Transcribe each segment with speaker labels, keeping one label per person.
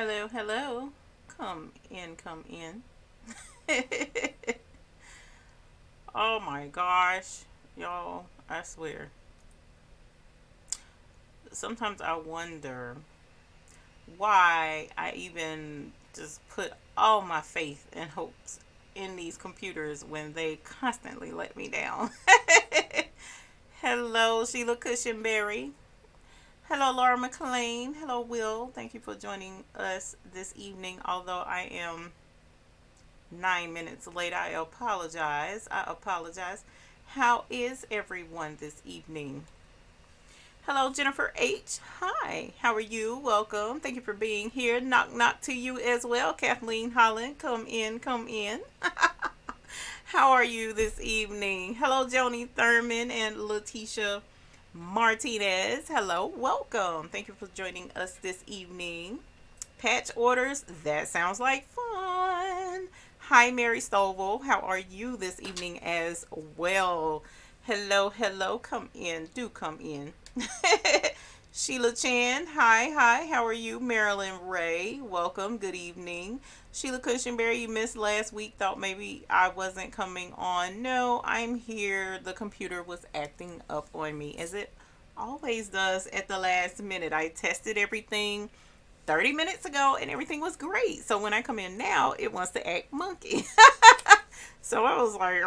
Speaker 1: Hello, hello. Come in, come in. Oh my gosh, y'all, I swear. Sometimes I wonder why I even just put all my faith and hopes in these computers when they constantly let me down. Hello, Sheila Cushionberry. Hello, Laura McLean. Hello, Will. Thank you for joining us this evening. Although I am 9 minutes late, I apologize. I apologize. How is everyone this evening? Hello, Jennifer H. Hi. How are you? Welcome. Thank you for being here. Knock, knock to you as well. Kathleen Holland, come in, come in. How are you this evening? Hello, Joni Thurman and Letitia Martinez. Hello, welcome. Thank you for joining us this evening. Patch orders, that sounds like fun. Hi, Mary Stovall. How are you this evening as well? Hello, hello. Come in. Do come in. Sheila Chan. Hi, hi. How are you? Marilyn Ray. Welcome. Good evening. Sheila Cushionberry, you missed last week. Thought maybe I wasn't coming on. No, I'm here. The computer was acting up on me, as it always does at the last minute. I tested everything 30 minutes ago and everything was great. So when I come in now, it wants to act monkey. So I was like,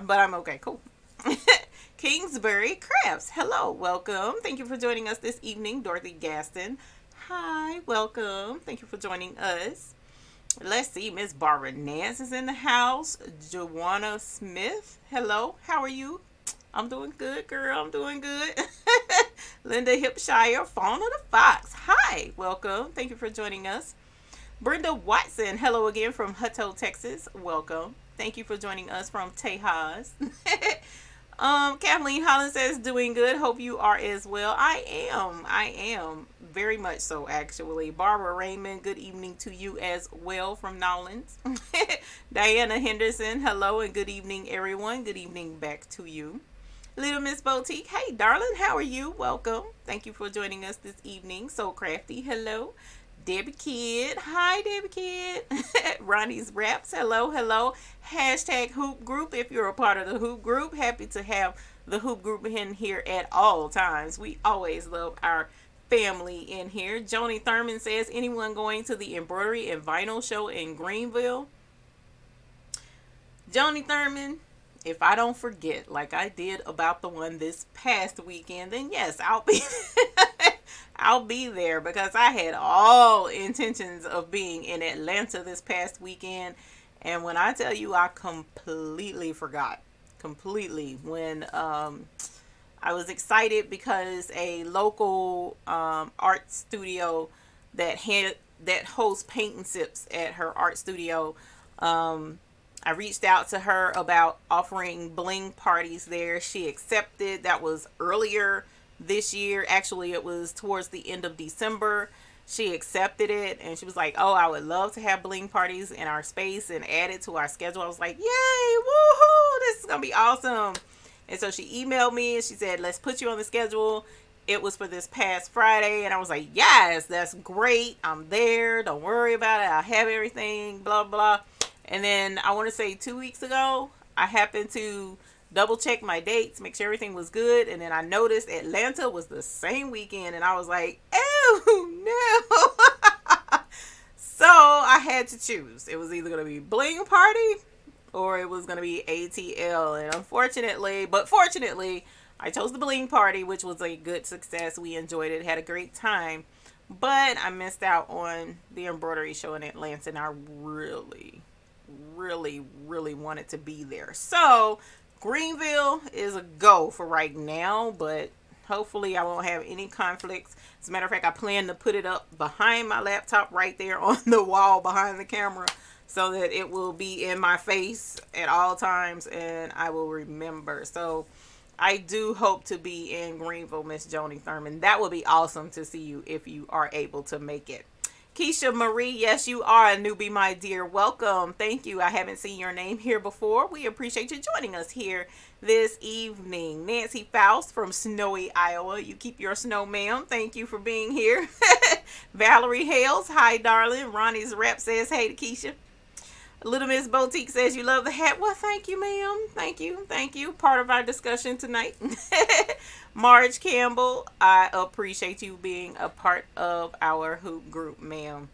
Speaker 1: but I'm okay. Cool. Kingsbury Crafts. Hello, welcome. Thank you for joining us this evening. Dorothy Gaston. Hi, welcome. Thank you for joining us. Let's see, Miss Barbara Nance is in the house. Joanna Smith. Hello, how are you? I'm doing good, girl. I'm doing good. Linda Hipshire, Fauna the Fox. Hi, welcome. Thank you for joining us. Brenda Watson. Hello again from Hutto, Texas. Welcome. Thank you for joining us from Tejas. Kathleen Holland says, doing good. Hope you are as well. I am. Very much so, actually. Barbara Raymond, good evening to you as well from Nowlands. Diana Henderson, hello and good evening, everyone. Good evening back to you. Little Miss Boutique, hey, darling, how are you? Welcome. Thank you for joining us this evening. So Crafty, hello. Debbie Kidd. Hi, Debbie Kidd. Ronnie's Raps. Hello, hello. Hashtag Hoop Group. If you're a part of the Hoop Group, happy to have the Hoop Group in here at all times. We always love our family in here. Joni Thurman says, anyone going to the Embroidery and Vinyl show in Greenville? Joni Thurman, if I don't forget, like I did about the one this past weekend, then yes, I'll be I'll be there because I had all intentions of being in Atlanta this past weekend. And when I tell you, I completely forgot. Completely. When I was excited because a local art studio that hosts paint and sips at her art studio, I reached out to her about offering bling parties there. She accepted. That was earlier this year. Actually, it was towards the end of December. She accepted it and she was like, oh, I would love to have bling parties in our space and add it to our schedule. I was like, yay, woohoo, this is gonna be awesome. And so she emailed me and she said, let's put you on the schedule. It was for this past Friday and I was like, yes, that's great, I'm there, don't worry about it, I have everything, blah blah. And then I want to say 2 weeks ago, I happened to double check my dates, make sure everything was good, and then I noticed Atlanta was the same weekend, and I was like, oh no. So I had to choose. It was either going to be Bling Party or it was going to be ATL, and fortunately, I chose the Bling Party, which was a good success. We enjoyed it, had a great time, but I missed out on the embroidery show in Atlanta, and I really wanted to be there. So Greenville is a go for right now, but hopefully I won't have any conflicts. As a matter of fact, I plan to put it up behind my laptop right there on the wall behind the camera so that it will be in my face at all times and I will remember. So I do hope to be in Greenville, Miss Joni Thurman. That would be awesome to see you if you are able to make it. Keisha Marie, yes, you are a newbie, my dear. Welcome. Thank you. I haven't seen your name here before. We appreciate you joining us here this evening. Nancy Faust from Snowy, Iowa. You keep your snow, ma'am. Thank you for being here. Valerie Hales, hi, darling. Ronnie's rep says, hey to Keisha. Little Miss Boutique says you love the hat. Well, thank you, ma'am. Thank you. Thank you. Part of our discussion tonight. Marge Campbell, I appreciate you being a part of our hoop group, ma'am.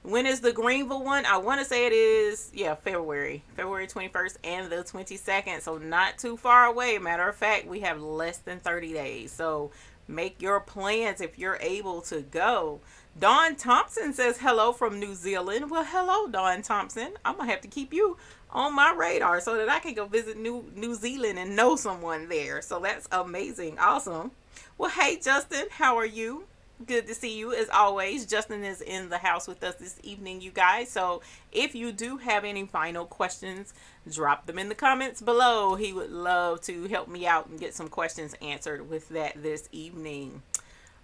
Speaker 1: When is the Greenville one? I want to say it is, yeah, February 21st and the 22nd. So not too far away. Matter of fact, we have less than 30 days. So make your plans if you're able to go. Dawn Thompson says hello from New Zealand. Well, hello, Dawn Thompson. I'm going to have to keep you on my radar so that I can go visit New Zealand and know someone there. So that's amazing. Awesome. Well, hey, Justin, how are you? Good to see you as always. Justin is in the house with us this evening, you guys. So if you do have any final questions, drop them in the comments below. He would love to help me out and get some questions answered with that this evening.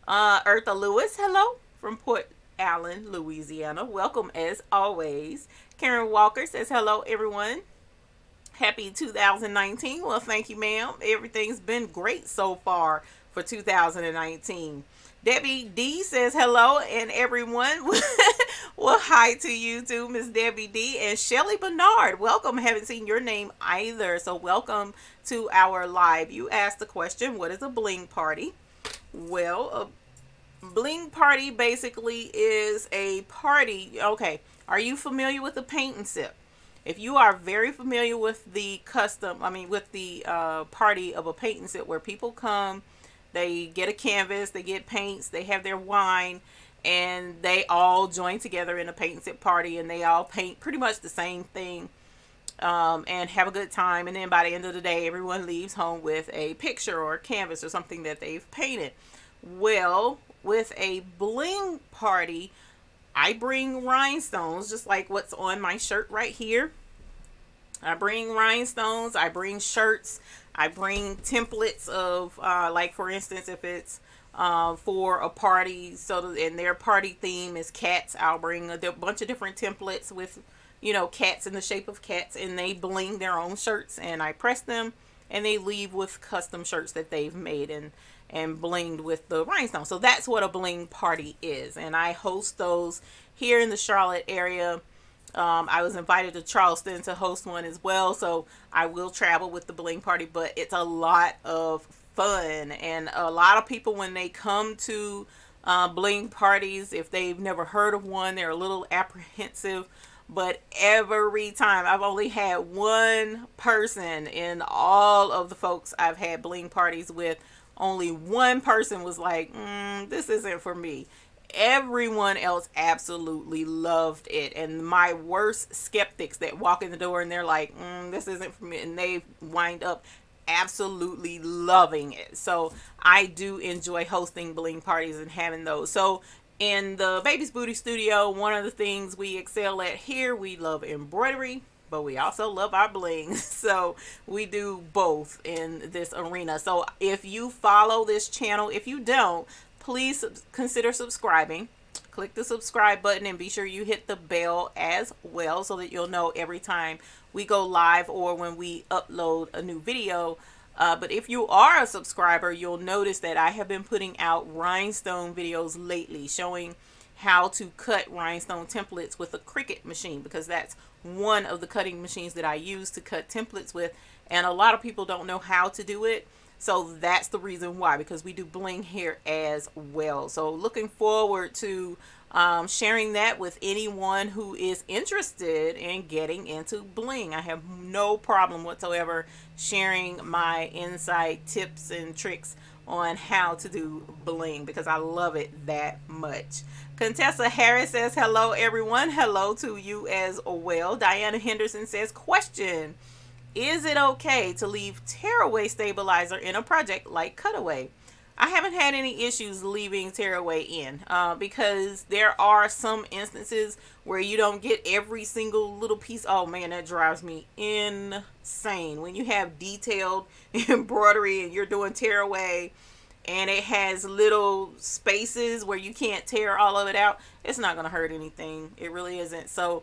Speaker 1: Eartha Lewis, hello from Port Allen, Louisiana. Welcome as always. Karen Walker says hello, everyone. Happy 2019. Well, thank you, ma'am. Everything's been great so far for 2019. Debbie D says hello, and everyone. Well, hi to you too, Miss Debbie D. And Shelly Bernard, welcome. Haven't seen your name either, so welcome to our live. You asked the question, what is a bling party? Well, a bling party basically is a party. Okay, are you familiar with the paint and sip? If you are very familiar with the party of a paint and sip, where people come, they get a canvas, they get paints, they have their wine, and they all join together in a paint and sip party, and they all paint pretty much the same thing and have a good time. And then by the end of the day, everyone leaves home with a picture or a canvas or something that they've painted. Well, with a bling party, I bring rhinestones, just like what's on my shirt right here. I bring rhinestones, I bring shirts, I bring templates of, like for instance, if it's for a party, and their party theme is cats, I'll bring a bunch of different templates with, you know, cats in the shape of cats, and they bling their own shirts, and I press them, and they leave with custom shirts that they've made and blinged with the rhinestones. So that's what a bling party is, and I host those here in the Charlotte area. I was invited to Charleston to host one as well, so I will travel with the bling party, but it's a lot of fun. And a lot of people, when they come to bling parties, if they've never heard of one, they're a little apprehensive. But every time, I've only had one person in all of the folks I've had bling parties with, only one person was like, this isn't for me. Everyone else absolutely loved it. And my worst skeptics that walk in the door and they're like, this isn't for me, and they wind up absolutely loving it. So I do enjoy hosting bling parties and having those. So in the Baby's Booty Studio, one of the things we excel at here, we love embroidery, but we also love our bling. So we do both in this arena. So if you follow this channel, if you don't, please consider subscribing. Click the subscribe button and be sure you hit the bell as well, so that you'll know every time we go live or when we upload a new video. But if you are a subscriber, you'll notice that I have been putting out rhinestone videos lately, showing how to cut rhinestone templates with a Cricut machine, because that's one of the cutting machines that I use to cut templates with, and a lot of people don't know how to do it. So that's the reason why, because we do bling here as well. So looking forward to sharing that with anyone who is interested in getting into bling. I have no problem whatsoever sharing my inside tips and tricks on how to do bling, because I love it that much. Contessa Harris says hello, everyone. Hello to you as well. Diana Henderson says, question: is it okay to leave tearaway stabilizer in a project like cutaway? I haven't had any issues leaving tearaway in because there are some instances where you don't get every single little piece. Oh man, that drives me insane. When you have detailed embroidery and you're doing tearaway and it has little spaces where you can't tear all of it out, it's not going to hurt anything. It really isn't. So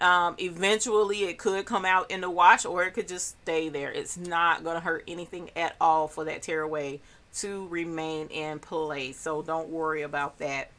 Speaker 1: eventually it could come out in the wash, or it could just stay there. It's not going to hurt anything at all for that tearaway to remain in place. So don't worry about that.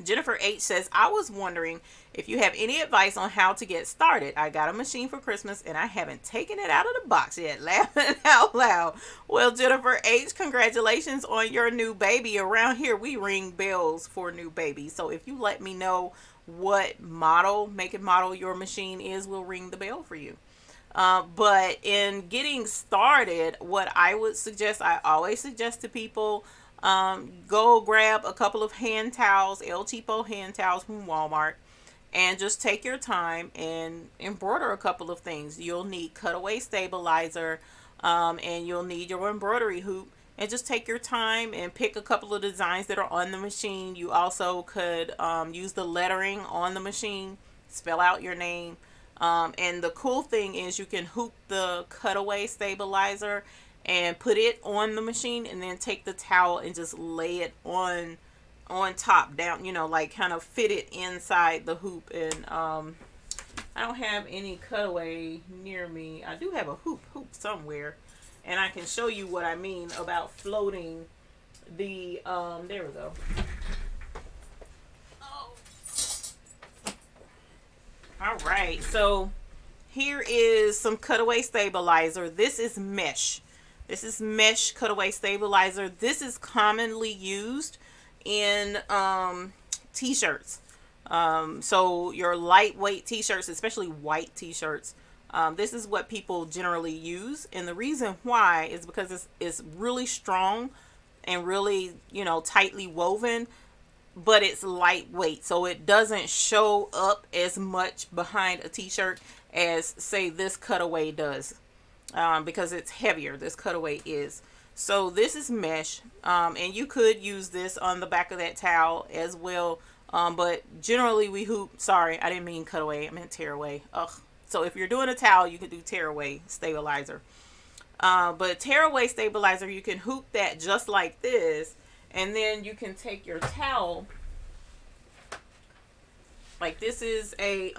Speaker 1: Jennifer H says, I was wondering if you have any advice on how to get started. I got a machine for Christmas and I haven't taken it out of the box yet. Laughing out loud. Well, Jennifer H, congratulations on your new baby. Around here, we ring bells for new babies. So if you let me know what model, make and model your machine is, we'll ring the bell for you. But in getting started, what I would suggest, I always suggest to people, go grab a couple of hand towels, El Cheapo hand towels from Walmart, and just take your time and embroider a couple of things. You'll need cutaway stabilizer, and you'll need your embroidery hoop, and just take your time and pick a couple of designs that are on the machine. You also could use the lettering on the machine, spell out your name, and the cool thing is you can hoop the cutaway stabilizer and put it on the machine, and then take the towel and just lay it on top down, you know, like kind of fit it inside the hoop. And I don't have any cutaway near me. I do have a hoop somewhere, and I can show you what I mean about floating the there we go. Oh. All right, so here is some cutaway stabilizer. This is mesh. This is mesh cutaway stabilizer. This is commonly used in t-shirts. So your lightweight t-shirts, especially white t-shirts, this is what people generally use. And the reason why is because it's really strong and really, you know, tightly woven, but it's lightweight. So it doesn't show up as much behind a t-shirt as, say, this cutaway does. Because it's heavier, this cutaway is. So this is mesh, and you could use this on the back of that towel as well, but generally we hoop, sorry, I didn't mean cutaway, I meant tearaway. Ugh. So if you're doing a towel, you could do tearaway stabilizer, but tearaway stabilizer, you can hoop that just like this, and then you can take your towel, like this is a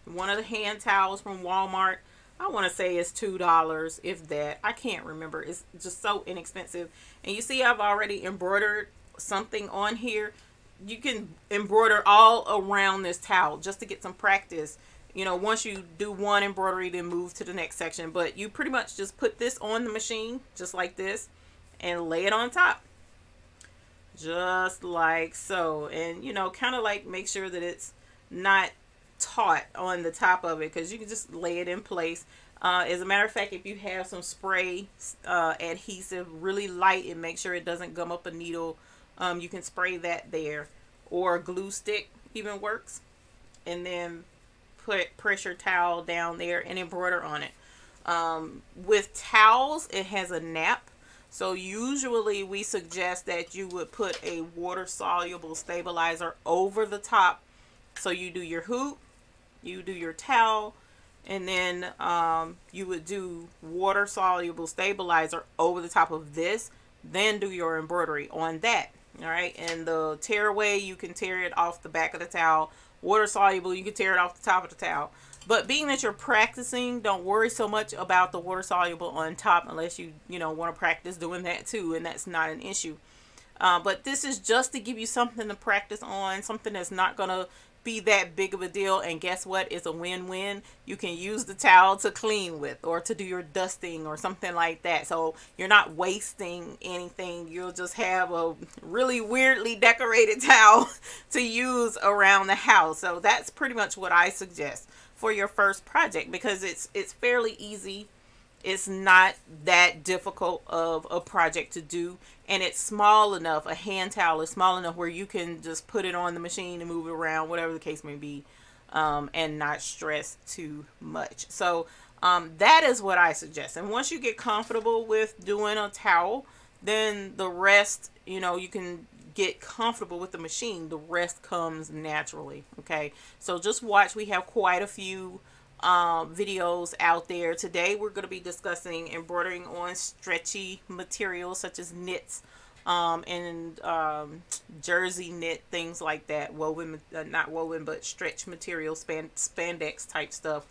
Speaker 1: one of the hand towels from Walmart. I want to say it's $2, if that. I can't remember. It's just so inexpensive. And you see I've already embroidered something on here. You can embroider all around this towel just to get some practice. You know, once you do one embroidery, then move to the next section. But you pretty much just put this on the machine, just like this, and lay it on top. Just like so. And, you know, kind of like make sure that it's not taut on the top of it, because you can just lay it in place. As a matter of fact, if you have some spray adhesive, really light, and make sure it doesn't gum up a needle, you can spray that there, or a glue stick even works, and then put pressure towel down there and embroider on it. With towels, it has a nap, so usually we suggest that you would put a water soluble stabilizer over the top. So you do your hoop, you do your towel, and then you would do water soluble stabilizer over the top of this, then do your embroidery on that. All right, and the tearaway, you can tear it off the back of the towel. Water soluble, you can tear it off the top of the towel. But being that you're practicing, don't worry so much about the water soluble on top, unless you want to practice doing that too, and that's not an issue. But this is just to give you something to practice on, something that's not going to be that big of a deal. And guess what? It's a win-win. You can use the towel to clean with, or to do your dusting or something like that. So you're not wasting anything. You'll just have a really weirdly decorated towel to use around the house. So that's pretty much what I suggest for your first project, because it's fairly easy. It's not that difficult of a project to do, and it's small enough. A hand towel is small enough where you can just put it on the machine and move it around, whatever the case may be, and not stress too much. So that is what I suggest. And once you get comfortable with doing a towel, then the rest, you can get comfortable with the machine. The rest comes naturally. Okay, so just watch. We have quite a few videos out there. Today we're going to be discussing embroidering on stretchy materials such as knits, and jersey knit, things like that, woven, not woven, but stretch material, spandex type stuff,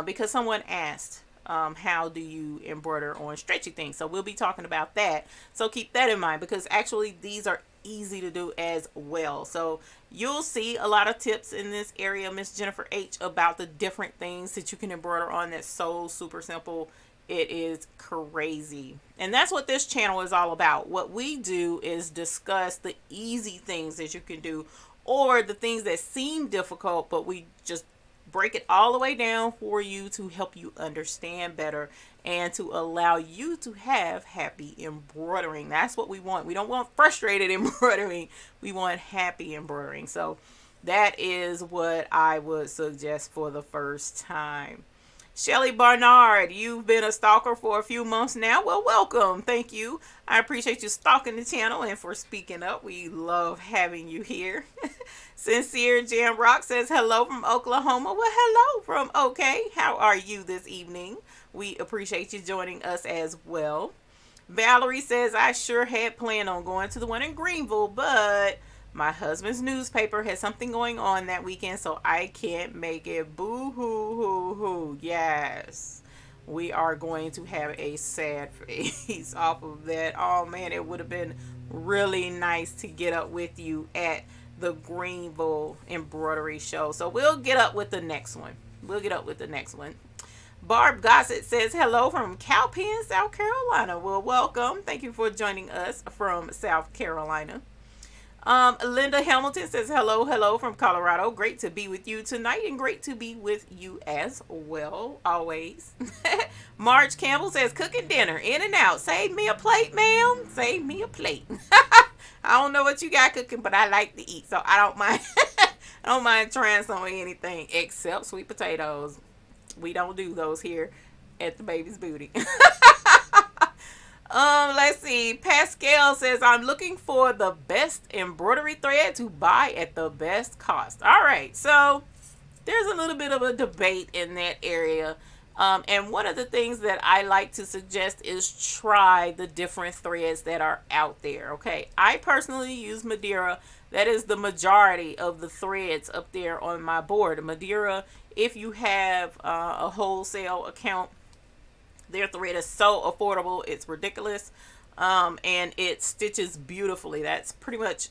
Speaker 1: because someone asked, how do you embroider on stretchy things? So we'll be talking about that. So keep that in mind, because actually these are easy to do as well. So you'll see a lot of tips in this area, Miss Jennifer H, about the different things that you can embroider on. That's so super simple. It is crazy. And that's what this channel is all about. What we do is discuss the easy things that you can do, or the things that seem difficult, but we just break it all the way down for you to help you understand better and to allow you to have happy embroidering. That's what we want. We don't want frustrated embroidering. We want happy embroidering. So that is what I would suggest for the first time. Shelly Barnard, you've been a stalker for a few months now. Well, welcome. Thank you. I appreciate you stalking the channel and for speaking up. We love having you here. Sincere Jam Rock says hello from Oklahoma. Well, hello from OK. How are you this evening? We appreciate you joining us as well. Valerie says, I sure had planned on going to the one in Greenville, but my husband's newspaper has something going on that weekend, so I can't make it. Boo hoo hoo hoo. Yes, we are going to have a sad face off of that. Oh man, it would have been really nice to get up with you at the Greenville embroidery show. So we'll get up with the next one. Barb Gossett says hello from Cowpen, South Carolina. Well, welcome. Thank you for joining us from South Carolina. Linda Hamilton says hello from Colorado. Great to be with you tonight, and great to be with you as well, always. Marge Campbell says cooking dinner, in and out. Save me a plate, ma'am. Save me a plate. I don't know what you got cooking, but I like to eat, so I don't mind. I don't mind trying some of anything except sweet potatoes. We don't do those here at the Baby's Booty. Let's see. Pascal says, I'm looking for the best embroidery thread to buy at the best cost. All right, so there's a little bit of a debate in that area. And one of the things that I like to suggest is try the different threads that are out there. Okay, I personally use Madeira. That is the majority of the threads up there on my board. Madeira, if you have a wholesale account, their thread is so affordable, it's ridiculous, and it stitches beautifully. That's pretty much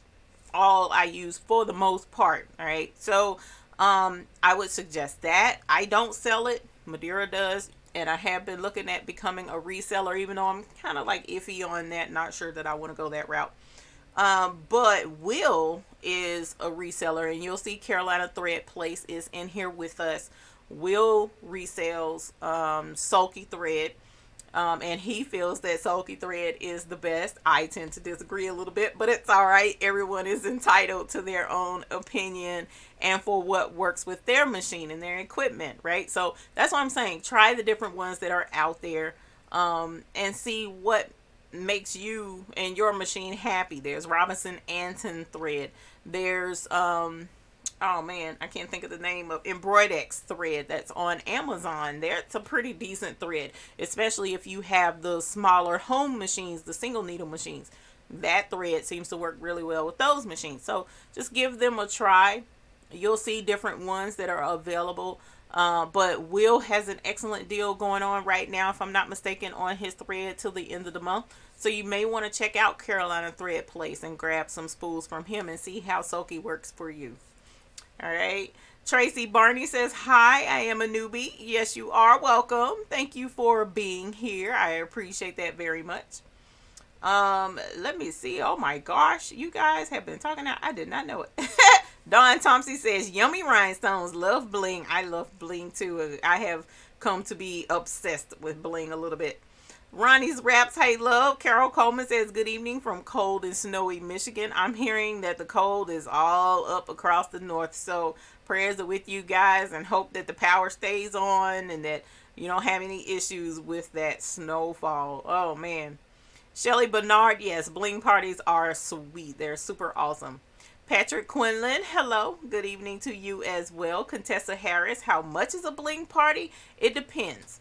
Speaker 1: all I use for the most part. All right, so I would suggest that. I don't sell it, Madeira does, and I have been looking at becoming a reseller, even though I'm kind of like iffy on that, not sure that I want to go that route. But Will is a reseller, and you'll see Carolina Thread Place is in here with us. Will resells sulky thread, and he feels that sulky thread is the best. I tend to disagree a little bit, but it's all right. Everyone is entitled to their own opinion and for what works with their machine and their equipment, right? So that's what I'm saying. Try the different ones that are out there, and see what makes you and your machine happy. There's Robinson Anton thread. There's oh man, I can't think of the name of Embroidex thread that's on Amazon. It's a pretty decent thread, especially if you have the smaller home machines, the single needle machines. That thread seems to work really well with those machines. So just give them a try. You'll see different ones that are available. But Will has an excellent deal going on right now, if I'm not mistaken, on his thread till the end of the month. So you may want to check out Carolina Thread Place and grab some spools from him and see how sulky works for you. All right. Tracy Barney says, hi, I am a newbie. Yes, you are. Welcome. Thank you for being here. I appreciate that very much. Let me see. Oh my gosh. You guys have been talking out. I did not know it. Dawn Thompson says, yummy rhinestones. Love bling. I love bling too. I have come to be obsessed with bling a little bit. Ronnie's Raps, hey love. Carol Coleman says, good evening from cold and snowy Michigan. I'm hearing that the cold is all up across the north. So prayers are with you guys, and hope that the power stays on and that you don't have any issues with that snowfall. Oh man. Shelly Bernard, yes, bling parties are sweet. They're super awesome. Patrick Quinlan, hello. Good evening to you as well. Contessa Harris, how much is a bling party? It depends.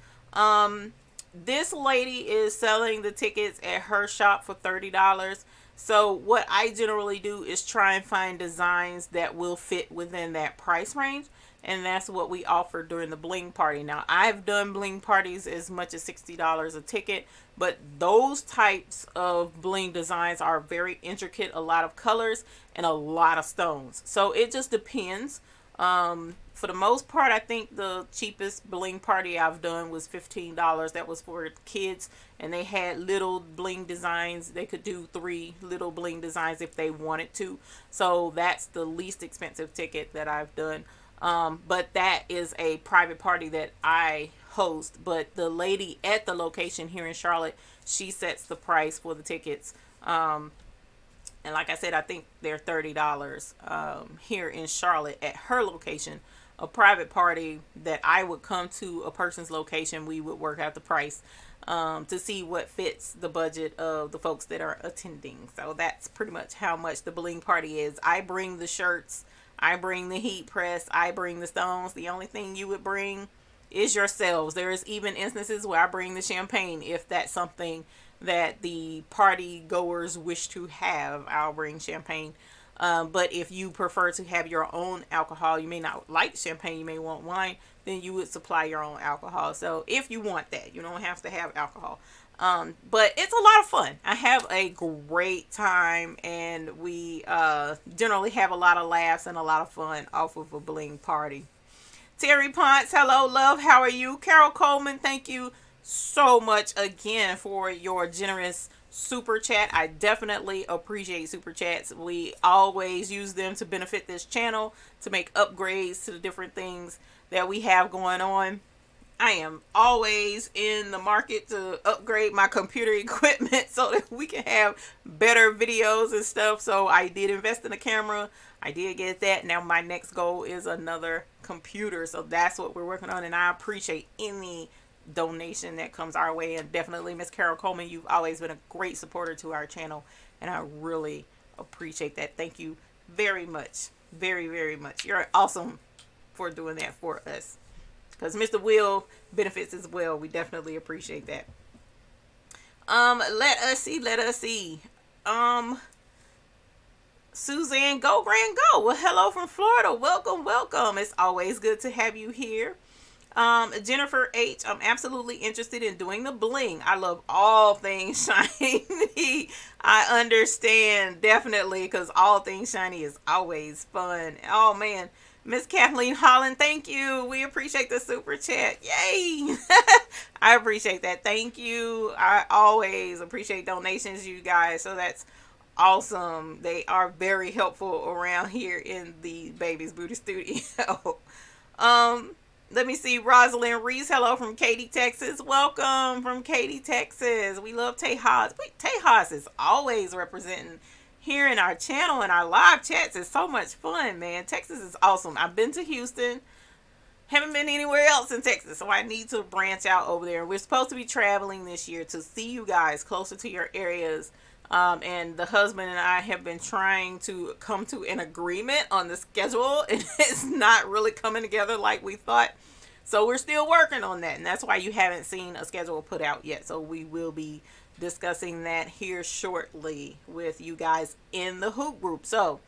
Speaker 1: This lady is selling the tickets at her shop for $30. So what I generally do is try and find designs that will fit within that price range. And that's what we offer during the bling party. Now, I've done bling parties as much as $60 a ticket, but those types of bling designs are very intricate, a lot of colors and a lot of stones. So it just depends. For the most part, I think the cheapest bling party I've done was $15. That was for kids, and they had little bling designs. They could do 3 little bling designs if they wanted to. So that's the least expensive ticket that I've done. But that is a private party that I host. But the lady at the location here in Charlotte, she sets the price for the tickets. And like I said, I think they're $30 here in Charlotte at her location. A private party that I would come to a person's location, we would work out the price to see what fits the budget of the folks that are attending. So that's pretty much how much the bling party is. I bring the shirts, I bring the heat press, I bring the stones. The only thing you would bring is yourselves. There is even instances where I bring the champagne if that's something that the party goers wish to have. I'll bring champagne. But if you prefer to have your own alcohol, you may not like champagne, you may want wine, then you would supply your own alcohol. So if you want that, you don't have to have alcohol. But it's a lot of fun. I have a great time, and we generally have a lot of laughs and a lot of fun off of a bling party. Terry Ponce, hello, love. How are you? Carol Coleman, thank you so much again for your generous super chat. I definitely appreciate super chats. We always use them to benefit this channel, to make upgrades to the different things that we have going on. I am always in the market to upgrade my computer equipment so that we can have better videos and stuff. So I did invest in a camera. I did get that. Now my next goal is another computer. So that's what we're working on, and I appreciate any donation that comes our way. And definitely, Miss Carol Coleman, you've always been a great supporter to our channel, and I really appreciate that. Thank you very much. Very, very much. You're awesome for doing that for us, because Mr. Will benefits as well. We definitely appreciate that. Let us see. Suzanne, go Grand Go. Well, hello from Florida. Welcome. It's always good to have you here. Jennifer H, I'm absolutely interested in doing the bling. I love all things shiny. I understand, definitely, because all things shiny is always fun. Oh man, Miss Kathleen Holland, thank you. We appreciate the super chat. Yay. I appreciate that. Thank you. I always appreciate donations, you guys. So that's awesome. They are very helpful around here in the Baby's Booty Studio. Let me see. Rosalind Reese, hello from Katy, Texas. Welcome from Katy, Texas. We love Tejas. Tejas is always representing here in our channel and our live chats. Is so much fun, man. Texas is awesome. I've been to Houston. Haven't been anywhere else in Texas, so I need to branch out over there. We're supposed to be traveling this year to see you guys closer to your areas. And the husband and I have been trying to come to an agreement on the schedule, and it's not really coming together like we thought. So we're still working on that, and that's why you haven't seen a schedule put out yet. So we will be discussing that here shortly with you guys in the hoop group. So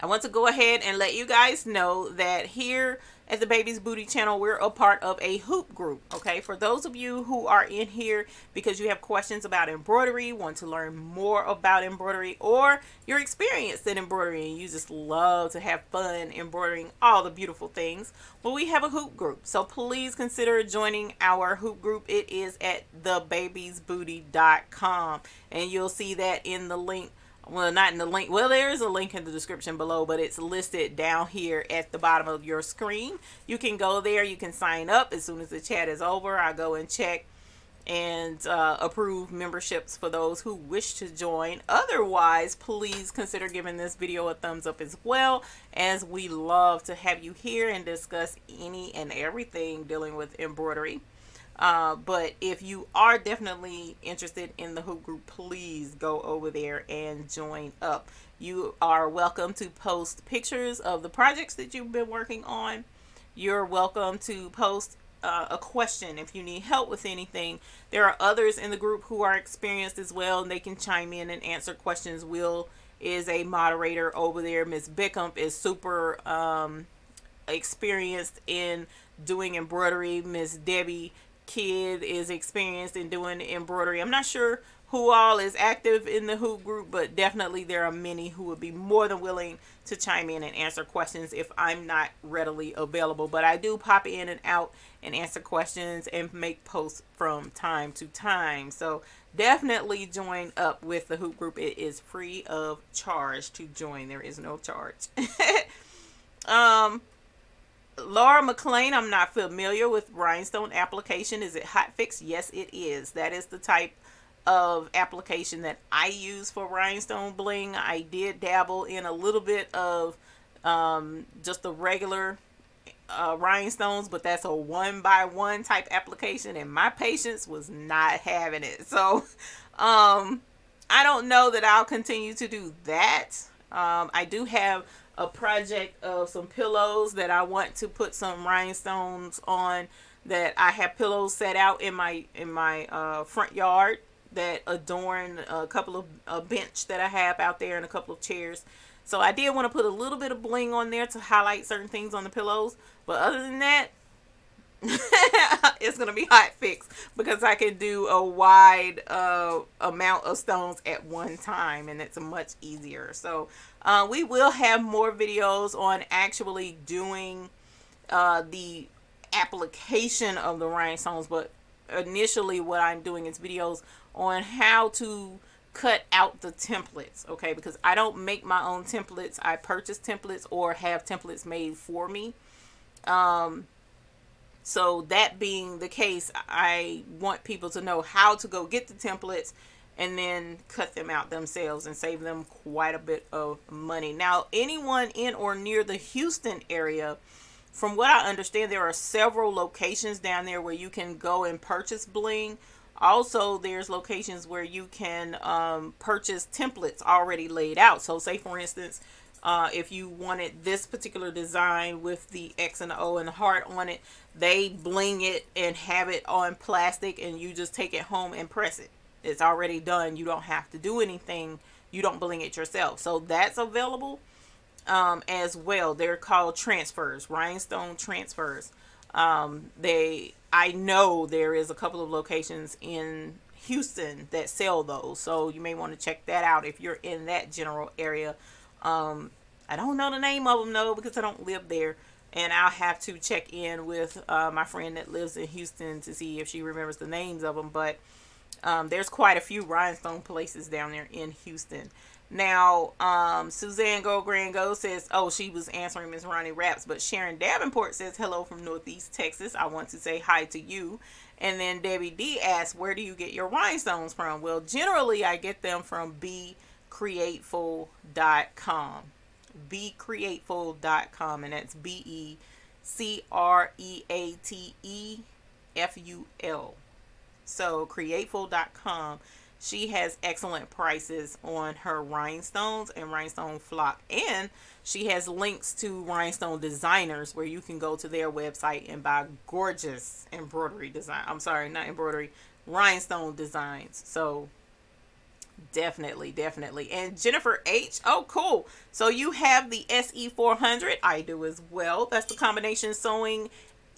Speaker 1: I want to go ahead and let you guys know that here at the Baby's Booty channel, we're a part of a hoop group. Okay, for those of you who are in here because you have questions about embroidery, want to learn more about embroidery, or you're experienced in embroidery and you just love to have fun embroidering all the beautiful things, well, we have a hoop group. So please consider joining our hoop group. It is at thebabiesbooty.com, and you'll see that in the link. Well, not in the link. Well, there is a link in the description below, but it's listed down here at the bottom of your screen. You can go there. You can sign up as soon as the chat is over. I go and check and approve memberships for those who wish to join. Otherwise, please consider giving this video a thumbs up as well, as we love to have you here and discuss any and everything dealing with embroidery. But if you are definitely interested in the hoop group, please go over there and join up. You are welcome to post pictures of the projects that you've been working on. You're welcome to post a question if you need help with anything. There are others in the group who are experienced as well, and they can chime in and answer questions. Will is a moderator over there. Miss Bickham is super experienced in doing embroidery. Miss Debbie Kidd is experienced in doing embroidery. I'm not sure who all is active in the hoop group, but definitely there are many who would be more than willing to chime in and answer questions if I'm not readily available. But I do pop in and out and answer questions and make posts from time to time. So definitely join up with the hoop group. It is free of charge to join. There is no charge. Laura McLean, I'm not familiar with rhinestone application. Is it hot fix? Yes, it is. That is the type of application that I use for rhinestone bling. I did dabble in a little bit of just the regular rhinestones, but that's a 1x1 type application, and my patience was not having it. So I don't know that I'll continue to do that. I do have a project of some pillows that I want to put some rhinestones on, that I have pillows set out in my front yard that adorn a couple of a bench that I have out there and a couple of chairs. So I did want to put a little bit of bling on there to highlight certain things on the pillows, but other than that, it's gonna be hot fix because I can do a wide amount of stones at one time, and it's much easier. So we will have more videos on actually doing the application of the rhinestones, but initially what I'm doing is videos on how to cut out the templates, okay? Because I don't make my own templates. I purchase templates or have templates made for me. So that being the case, I want people to know how to go get the templates and then cut them out themselves and save them quite a bit of money. Now, anyone in or near the Houston area, from what I understand, there are several locations down there where you can go and purchase bling. Also, there's locations where you can purchase templates already laid out. So say, for instance, if you wanted this particular design with the X and the O and the heart on it, they bling it and have it on plastic, and you just take it home and press it. It's already done. You don't have to do anything. You don't bling it yourself. So that's available as well. They're called transfers, rhinestone transfers. I know there is a couple of locations in Houston that sell those, so you may want to check that out if you're in that general area. I don't know the name of them though, because I don't live there, and I'll have to check in with my friend that lives in Houston to see if she remembers the names of them. But there's quite a few rhinestone places down there in Houston. Now, Suzanne Go Grand Go says, oh, she was answering Miss Ronnie Raps, but Sharon Davenport says, hello from Northeast Texas. I want to say hi to you. And then Debbie D asks, where do you get your rhinestones from? Well, generally, I get them from BeCreateful.com. BeCreateful.com, and that's BeCreateful. So, Createful.com. She has excellent prices on her rhinestones and rhinestone flock. And she has links to rhinestone designers where you can go to their website and buy gorgeous embroidery design. I'm sorry, not embroidery, rhinestone designs. So definitely, definitely. And Jennifer H. Oh, cool. So you have the SE400. I do as well. That's the combination sewing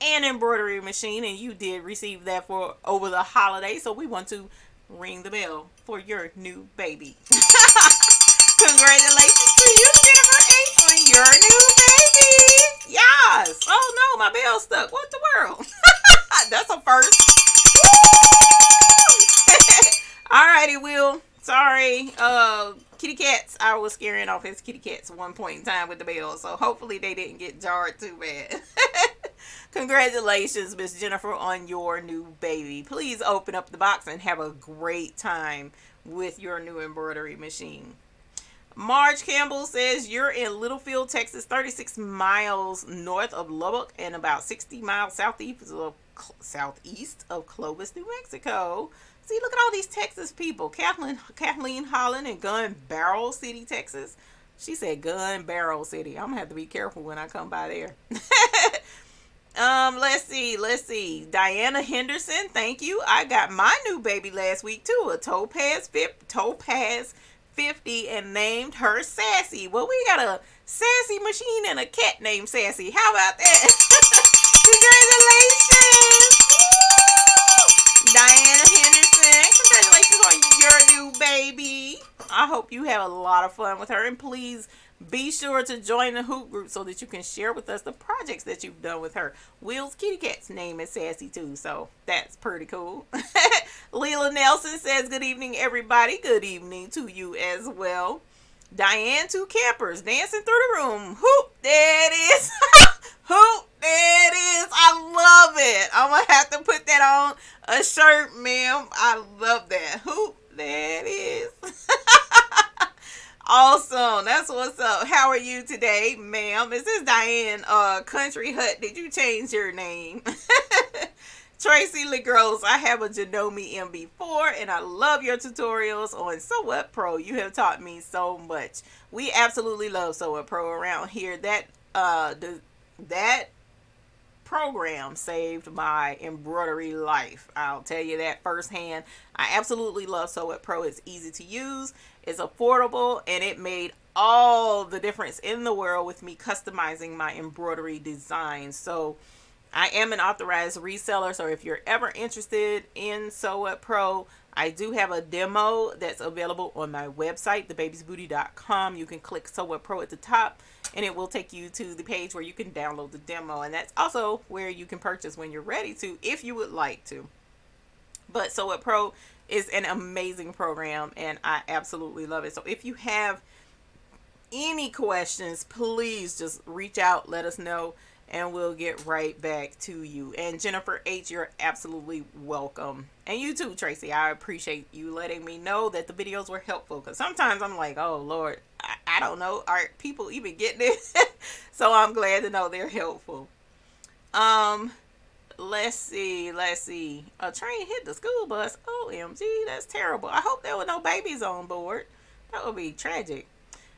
Speaker 1: and embroidery machine. And you did receive that for over the holiday. So we want to ring the bell for your new baby. Congratulations to you, Jennifer H, on your new baby. Yes. Oh no, my bell stuck. What the world? That's a first. Alrighty, Will. Sorry. Kitty cats. I was scaring off his kitty cats at one point in time with the bell, so hopefully they didn't get jarred too bad. Congratulations, Miss Jennifer, on your new baby. Please open up the box and have a great time with your new embroidery machine. Marge Campbell says you're in Littlefield, Texas, 36 miles north of Lubbock and about 60 miles southeast of southeast of Clovis, New Mexico. See, look at all these Texas people. Kathleen Holland in Gun Barrel City, Texas. She said Gun Barrel City. I'm gonna have to be careful when I come by there. Let's see. Diana Henderson, thank you. I got my new baby last week too, a Topaz 50, and named her Sassy. Well, we got a sassy machine and a cat named Sassy. How about that? Congratulations! Diana Henderson, congratulations on your new baby. I hope you have a lot of fun with her, and please be sure to join the hoop group so that you can share with us the projects that you've done with her. Will's kitty cat's name is Sassy too, so that's pretty cool. Leela Nelson says, good evening, everybody. Good evening to you as well. Diane, two campers dancing through the room. Hoop, there it is. Hoop, there it is. I love it. I'm going to have to put that on a shirt, ma'am. I love that. Hoop, there it is. Awesome. That's what's up. How are you today, ma'am? This is Diane, Country Hut. Did you change your name? Tracy LeGros, I have a Janome MB4 and I love your tutorials on Sew What Pro. You have taught me so much. We absolutely love Sew What Pro around here. That program saved my embroidery life. I'll tell you that firsthand. I absolutely love Sew What Pro. It's easy to use, it's affordable, and it made all the difference in the world with me customizing my embroidery designs. So I am an authorized reseller, so if you're ever interested in Sew What Pro, I do have a demo that's available on my website, thebabiesbooty.com. You can click Sew What Pro at the top, and it will take you to the page where you can download the demo. And that's also where you can purchase when you're ready to, if you would like to. But Sew What Pro is an amazing program, and I absolutely love it. So if you have any questions, please just reach out, let us know, and we'll get right back to you. And Jennifer H., you're absolutely welcome. And you too, Tracy. I appreciate you letting me know that the videos were helpful, because sometimes I'm like, oh Lord, I don't know, are people even getting it? So I'm glad to know they're helpful. Let's see. A train hit the school bus. OMG, that's terrible. I hope there were no babies on board. That would be tragic.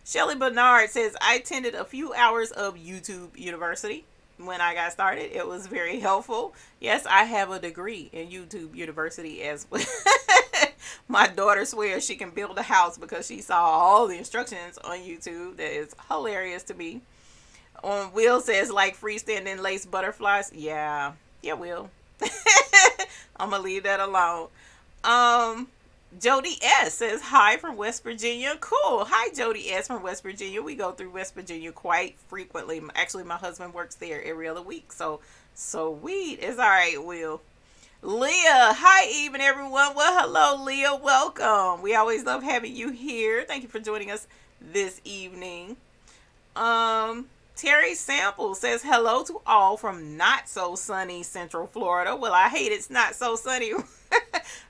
Speaker 1: Shelly Bernard says, I attended a few hours of YouTube University when I got started. It was very helpful. Yes, I have a degree in YouTube University as well. My daughter swears she can build a house because she saw all the instructions on YouTube. That is hilarious to me. Will says, like freestanding lace butterflies. Yeah, Will. I'm gonna leave that alone. Jody S says, hi from West Virginia. Cool. Hi, Jody S from West Virginia. We go through West Virginia quite frequently. Actually, my husband works there every other week. So sweet. It's all right, Will. Leah, hi, even everyone. Well, hello, Leah. Welcome. We always love having you here. Thank you for joining us this evening. Terry Sample says, hello to all from not so sunny Central Florida. Well, I hate it's not so sunny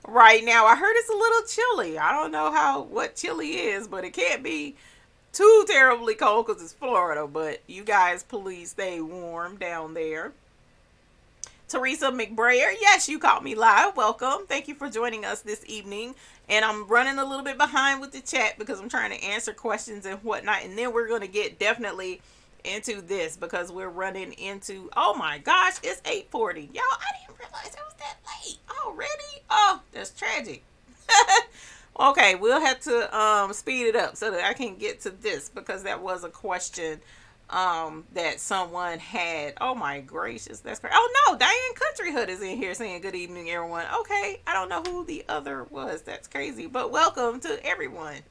Speaker 1: right now. I heard it's a little chilly. I don't know what chilly is, but it can't be too terribly cold because it's Florida. But you guys, please stay warm down there. Teresa McBrayer, yes, you caught me live. Welcome. Thank you for joining us this evening. And I'm running a little bit behind with the chat because I'm trying to answer questions and whatnot. And then we're going to get definitely into this because we're running into, oh my gosh, it's 8:40. Y'all, I didn't realize it was that late already. Oh, that's tragic. Okay, we'll have to speed it up so that I can get to this because that was a question that someone had. Oh my gracious, that's crazy. Oh no, Diane Country Hood is in here saying good evening, everyone. Okay, I don't know who the other was. That's crazy, but welcome to everyone.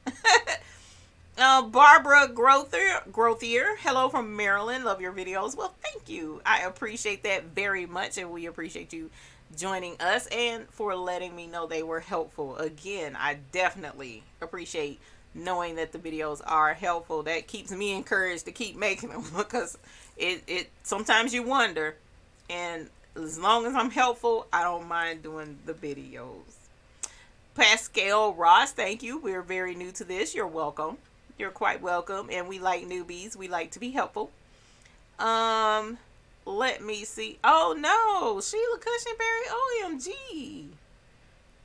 Speaker 1: Barbara Grothier, hello from Maryland. Love your videos. Well, thank you. I appreciate that very much, and we appreciate you joining us and for letting me know they were helpful. Again, I definitely appreciate knowing that the videos are helpful. That keeps me encouraged to keep making them because it sometimes you wonder, and as long as I'm helpful, I don't mind doing the videos. Pascal Ross, thank you. We're very new to this. You're welcome. You're quite welcome, and we like newbies. We like to be helpful. Let me see. Oh no, Sheila Cushionberry, OMG.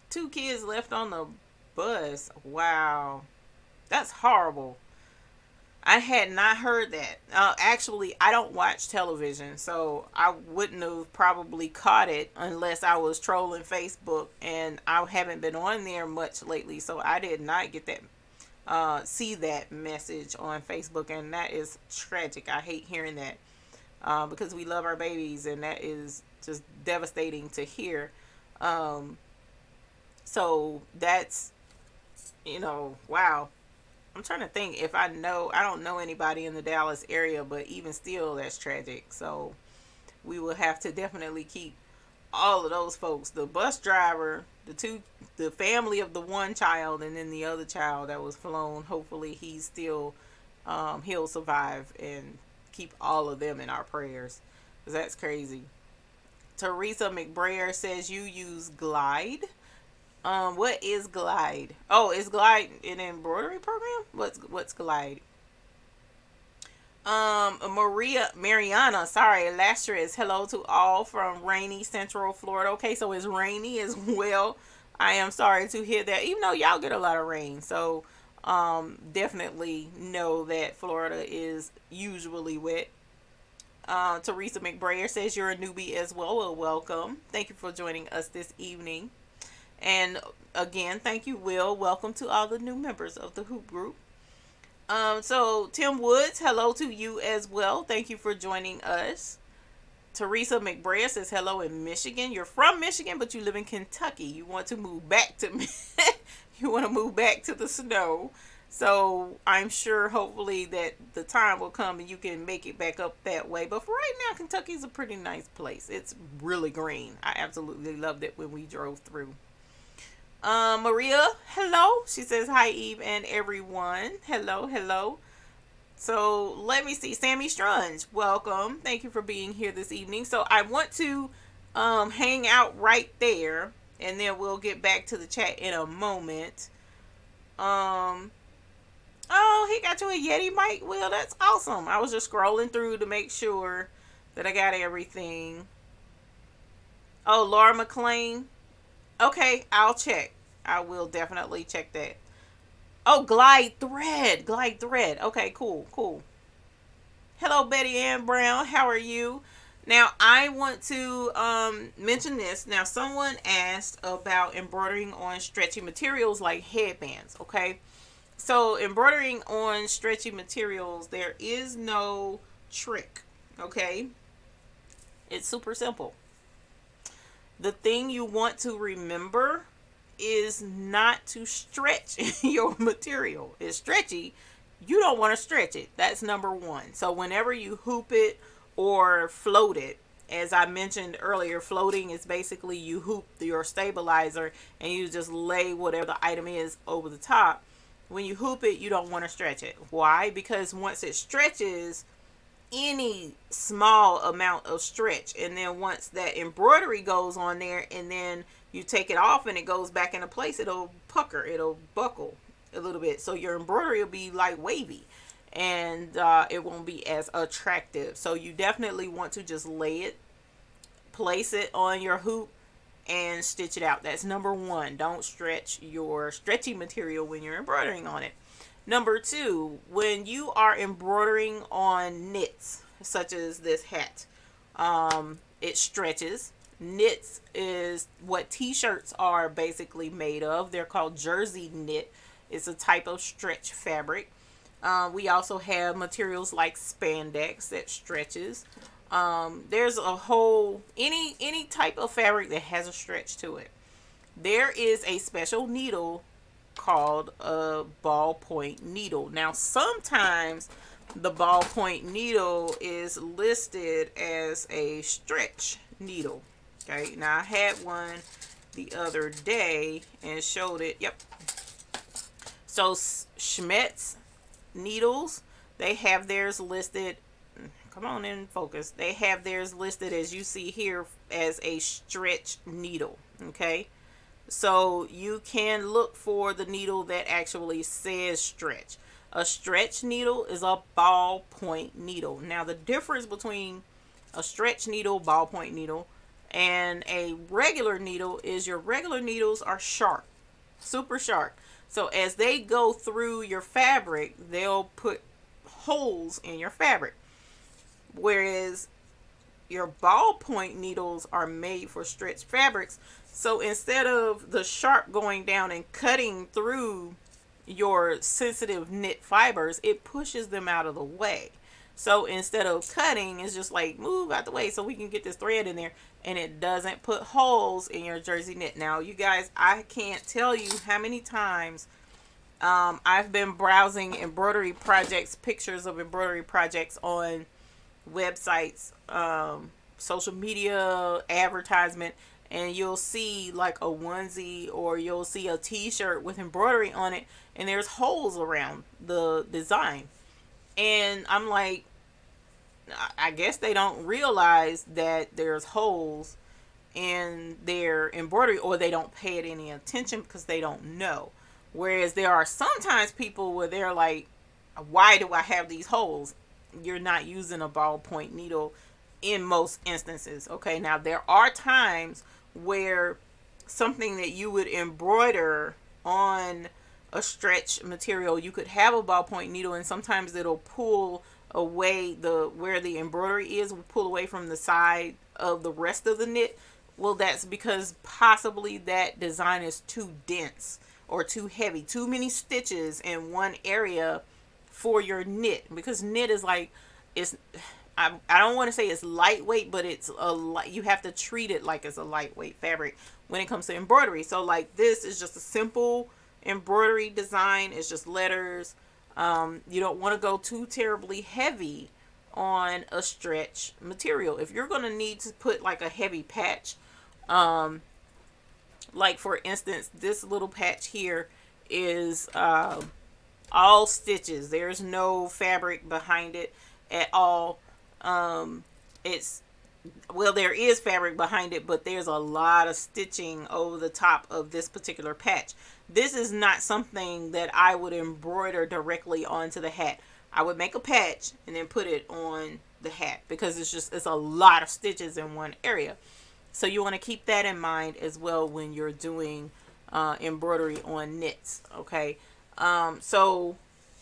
Speaker 1: 2 kids left on the bus. Wow. That's horrible. I had not heard that. Actually, I don't watch television, so I wouldn't have probably caught it unless I was trolling Facebook, and I haven't been on there much lately, so I did not get that, see that message on Facebook, and that is tragic. I hate hearing that, because we love our babies, and that is just devastating to hear. So that's, wow. I'm trying to think if I don't know anybody in the Dallas area, but even still, that's tragic. So we will have to definitely keep all of those folks, the bus driver, the family of the one child, and then the other child that was flown. Hopefully he's still, he'll survive, and keep all of them in our prayers, because that's crazy. Teresa McBrayer says you use Glide. What is Glide? Oh, is Glide an embroidery program? What's Glide? Mariana, sorry, Lastris, hello to all from rainy Central Florida. Okay, so it's rainy as well. I am sorry to hear that, even though y'all get a lot of rain. So, definitely know that Florida is usually wet. Teresa McBrayer says you're a newbie as well. Well, welcome. Thank you for joining us this evening. And again, thank you, Will. Welcome to all the new members of the Hoop Group. So Tim Woods, hello to you as well. Thank you for joining us. Teresa McBrayer says hello in Michigan. You're from Michigan, but you live in Kentucky. You want to move back to you want to move back to the snow. So I'm sure, hopefully, that the time will come and you can make it back up that way. But for right now, Kentucky's a pretty nice place. It's really green. I absolutely loved it when we drove through. Maria, hello. She says hi, Eve and everyone. Hello. So let me see. Sammy Strunge, welcome. Thank you for being here this evening. So I want to hang out right there, and then we'll get back to the chat in a moment. Oh, he got you a Yeti mic. Well, that's awesome. I was just scrolling through to make sure that I got everything. Oh, Laura McLean. Okay, I'll check. I will definitely check that. Oh, Glide Thread. Okay, cool. Hello, Betty Ann Brown. How are you? Now, I want to mention this. Now, someone asked about embroidering on stretchy materials like headbands, okay? So, embroidering on stretchy materials, there is no trick, okay? It's super simple. The thing you want to remember is not to stretch your material. It's stretchy. You don't want to stretch it. That's number one. So whenever you hoop it or float it, as I mentioned earlier, floating is basically you hoop your stabilizer and you just lay whatever the item is over the top. When you hoop it, you don't want to stretch it. Why? Because once it stretches, any small amount of stretch, and then once that embroidery goes on there and then you take it off and it goes back into place, it'll pucker, it'll buckle a little bit, so your embroidery will be like wavy, and it won't be as attractive. So you definitely want to just lay it, place it on your hoop, and stitch it out. That's number one. Don't stretch your stretchy material when you're embroidering on it. Number two, when you are embroidering on knits, such as this hat, it stretches. Knits is what t-shirts are basically made of. They're called jersey knit. It's a type of stretch fabric. We also have materials like spandex that stretches. There's a whole, any type of fabric that has a stretch to it. There is a special needle called a ballpoint needle. Now, sometimes the ballpoint needle is listed as a stretch needle. Okay, now I had one the other day and showed it. Yep. So Schmetz needles, they have theirs listed. Come on in, focus. They have theirs listed, as you see here, as a stretch needle. Okay. So you can look for the needle that actually says stretch. A stretch needle is a ballpoint needle. Now the difference between a stretch needle, ballpoint needle, and a regular needle is your regular needles are sharp, super sharp. So as they go through your fabric, they'll put holes in your fabric. Whereas your ballpoint needles are made for stretched fabrics. So instead of the sharp going down and cutting through your sensitive knit fibers, it pushes them out of the way. So instead of cutting, it's just like move out the way so we can get this thread in there, and it doesn't put holes in your jersey knit. Now you guys, I can't tell you how many times I've been browsing embroidery projects, pictures of embroidery projects on websites, social media, advertisement, and you'll see like a onesie or you'll see a t-shirt with embroidery on it, and there's holes around the design. And I'm like, I guess they don't realize that there's holes in their embroidery, or they don't pay it any attention because they don't know. Whereas there are sometimes people where they're like, why do I have these holes? You're not using a ballpoint needle in most instances. Okay, now there are times where something that you would embroider on a stretch material, you could have a ballpoint needle, and sometimes it'll pull away where the embroidery is, will pull away from the side of the rest of the knit. Well, that's because possibly that design is too dense or too heavy, too many stitches in one area for your knit, because knit is like, it's, I don't want to say it's lightweight, but it's you have to treat it like it's a lightweight fabric when it comes to embroidery. So like this is just a simple embroidery design. It's just letters. You don't want to go too terribly heavy on a stretch material. If you're going to need to put like a heavy patch, like for instance, this little patch here is all stitches. There's no fabric behind it at all. Well, there is fabric behind it, but there's a lot of stitching over the top of this particular patch. This is not something that I would embroider directly onto the hat. I would make a patch and then put it on the hat, because it's a lot of stitches in one area. So you want to keep that in mind as well when you're doing embroidery on knits. Okay. So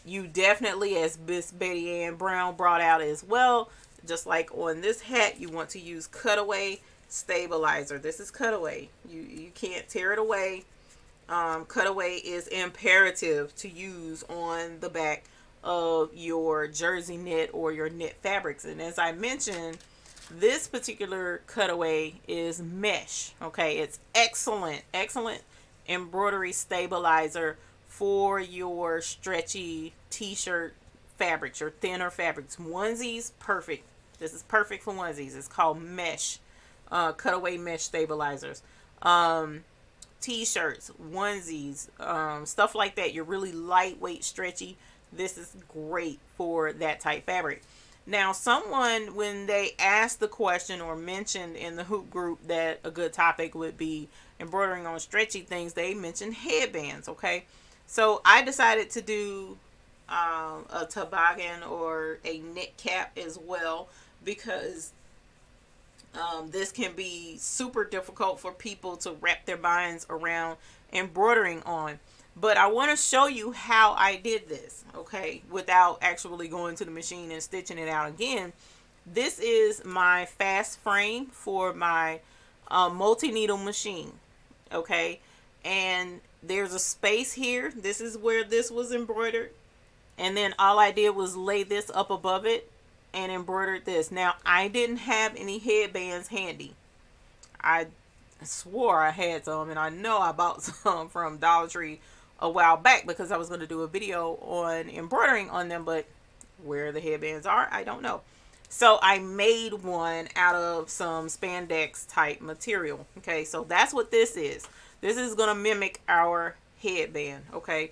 Speaker 1: you definitely, as Miss Betty Ann Brown brought out as well, just like on this hat, you want to use cutaway stabilizer. This is cutaway. You can't tear it away. Cutaway is imperative to use on the back of your jersey knit or your knit fabrics. And as I mentioned, this particular cutaway is mesh. Okay, it's excellent embroidery stabilizer for your stretchy t-shirt fabrics, your thinner fabrics. Onesies, perfect. This is perfect for onesies. It's called mesh, cutaway mesh stabilizers. T-shirts, onesies, stuff like that. You're really lightweight, stretchy. This is great for that type fabric. Now, someone, when they asked the question or mentioned in the hoop group that a good topic would be embroidering on stretchy things, they mentioned headbands. Okay, so I decided to do a toboggan or a knit cap as well, because this can be super difficult for people to wrap their minds around embroidering on. But I want to show you how I did this, okay, without actually going to the machine and stitching it out again. This is my fast frame for my multi-needle machine, okay, and there's a space here. This is where this was embroidered, and then all I did was lay this up above it and embroidered this. Now, I didn't have any headbands handy. I swore I had some, and I know I bought some from Dollar Tree a while back because I was going to do a video on embroidering on them, but where the headbands are, I don't know. So I made one out of some spandex type material. Okay, so that's what this is. This is going to mimic our headband, okay?